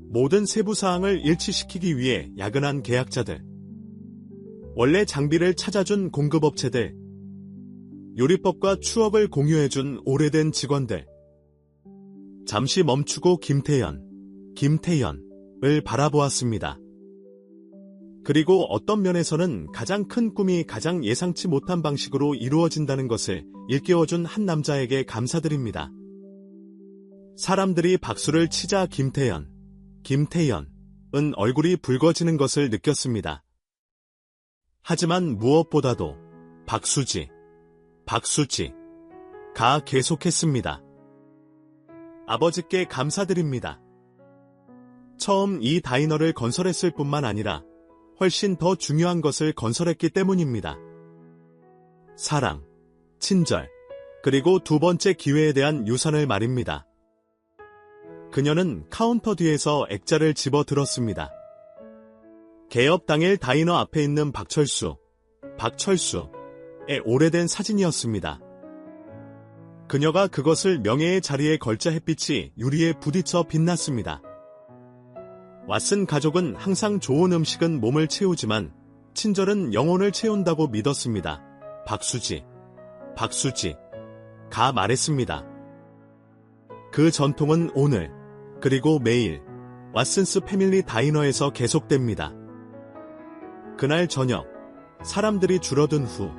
[SPEAKER 1] 모든 세부사항을 일치시키기 위해 야근한 계약자들, 원래 장비를 찾아준 공급업체들, 요리법과 추억을 공유해준 오래된 직원들. 잠시 멈추고 김태연을 바라보았습니다. 그리고 어떤 면에서는 가장 큰 꿈이 가장 예상치 못한 방식으로 이루어진다는 것을 일깨워준 한 남자에게 감사드립니다. 사람들이 박수를 치자 김태연은 얼굴이 붉어지는 것을 느꼈습니다. 하지만 무엇보다도 박수지가 계속했습니다. 아버지께 감사드립니다. 처음 이 다이너를 건설했을 뿐만 아니라 훨씬 더 중요한 것을 건설했기 때문입니다. 사랑, 친절, 그리고 두 번째 기회에 대한 유산을 말입니다. 그녀는 카운터 뒤에서 액자를 집어들었습니다. 개업 당일 다이너 앞에 있는 박철수의 오래된 사진이었습니다. 그녀가 그것을 명예의 자리에 걸자 햇빛이 유리에 부딪혀 빛났습니다. 왓슨 가족은 항상 좋은 음식은 몸을 채우지만 친절은 영혼을 채운다고 믿었습니다. 박수지가 말했습니다. 그 전통은 오늘, 그리고 매일 왓슨스 패밀리 다이너에서 계속됩니다. 그날 저녁, 사람들이 줄어든 후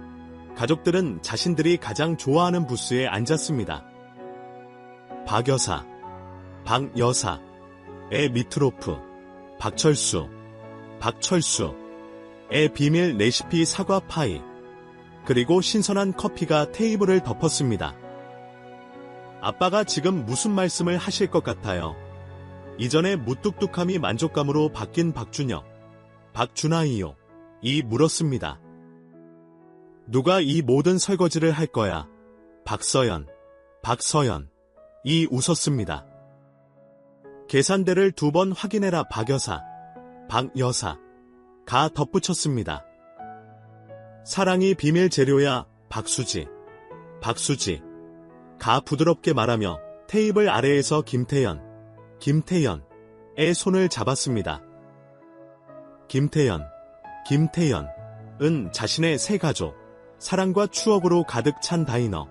[SPEAKER 1] 가족들은 자신들이 가장 좋아하는 부스에 앉았습니다. 박 여사, 박 여사, 의 미트로프, 박철수, 의 비밀 레시피 사과 파이, 그리고 신선한 커피가 테이블을 덮었습니다. 아빠가 지금 무슨 말씀을 하실 것 같아요? 이전의 무뚝뚝함이 만족감으로 바뀐 박준혁, 박준하이요. 이 물었습니다. 누가 이 모든 설거지를 할 거야? 박서연, 이 웃었습니다. 계산대를 2번 확인해라 박 여사, 가 덧붙였습니다. 사랑이 비밀 재료야 박수지, 가 부드럽게 말하며 테이블 아래에서 김태연의 손을 잡았습니다. 김태연은 자신의 새 가족, 사랑과 추억으로 가득 찬 다이너,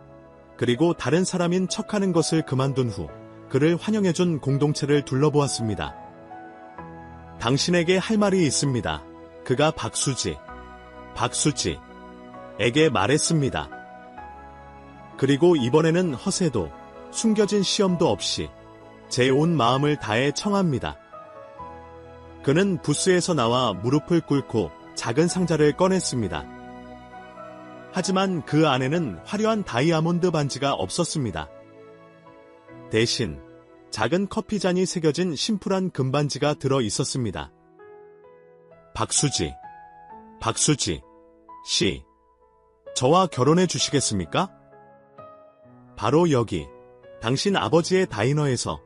[SPEAKER 1] 그리고 다른 사람인 척하는 것을 그만둔 후 그를 환영해준 공동체를 둘러보았습니다. 당신에게 할 말이 있습니다. 그가 박수지에게 말했습니다. 그리고 이번에는 허세도 숨겨진 시험도 없이 제 온 마음을 다해 청합니다. 그는 부스에서 나와 무릎을 꿇고 작은 상자를 꺼냈습니다. 하지만 그 안에는 화려한 다이아몬드 반지가 없었습니다. 대신 작은 커피잔이 새겨진 심플한 금반지가 들어 있었습니다. 박수지 씨, 저와 결혼해 주시겠습니까? 바로 여기, 당신 아버지의 다이너에서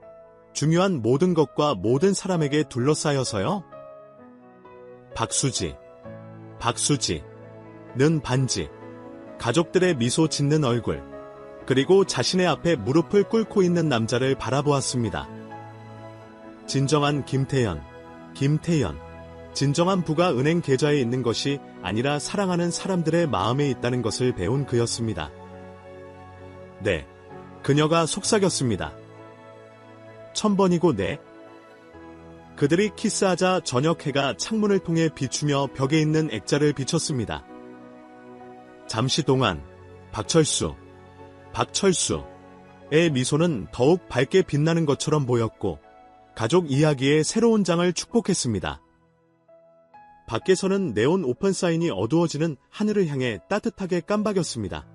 [SPEAKER 1] 중요한 모든 것과 모든 사람에게 둘러싸여서요. 박수지는 반지, 가족들의 미소 짓는 얼굴, 그리고 자신의 앞에 무릎을 꿇고 있는 남자를 바라보았습니다. 진정한 김태연, 진정한 부가 은행 계좌에 있는 것이 아니라 사랑하는 사람들의 마음에 있다는 것을 배운 그였습니다. 네, 그녀가 속삭였습니다. 1000번이고 네. 그들이 키스하자 저녁 해가 창문을 통해 비추며 벽에 있는 액자를 비췄습니다. 잠시 동안 박철수의 미소는 더욱 밝게 빛나는 것처럼 보였고 가족 이야기의 새로운 장을 축복했습니다. 밖에서는 네온 오픈 사인이 어두워지는 하늘을 향해 따뜻하게 깜박였습니다.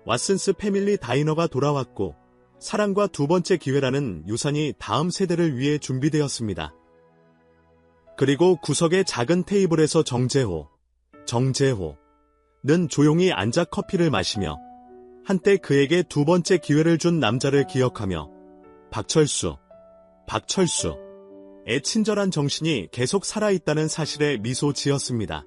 [SPEAKER 1] 왓슨스 패밀리 다이너가 돌아왔고 사랑과 2번째 기회라는 유산이 다음 세대를 위해 준비되었습니다. 그리고 구석의 작은 테이블에서 정재호는 조용히 앉아 커피를 마시며 한때 그에게 2번째 기회를 준 남자를 기억하며 박철수의 친절한 정신이 계속 살아있다는 사실에 미소 지었습니다.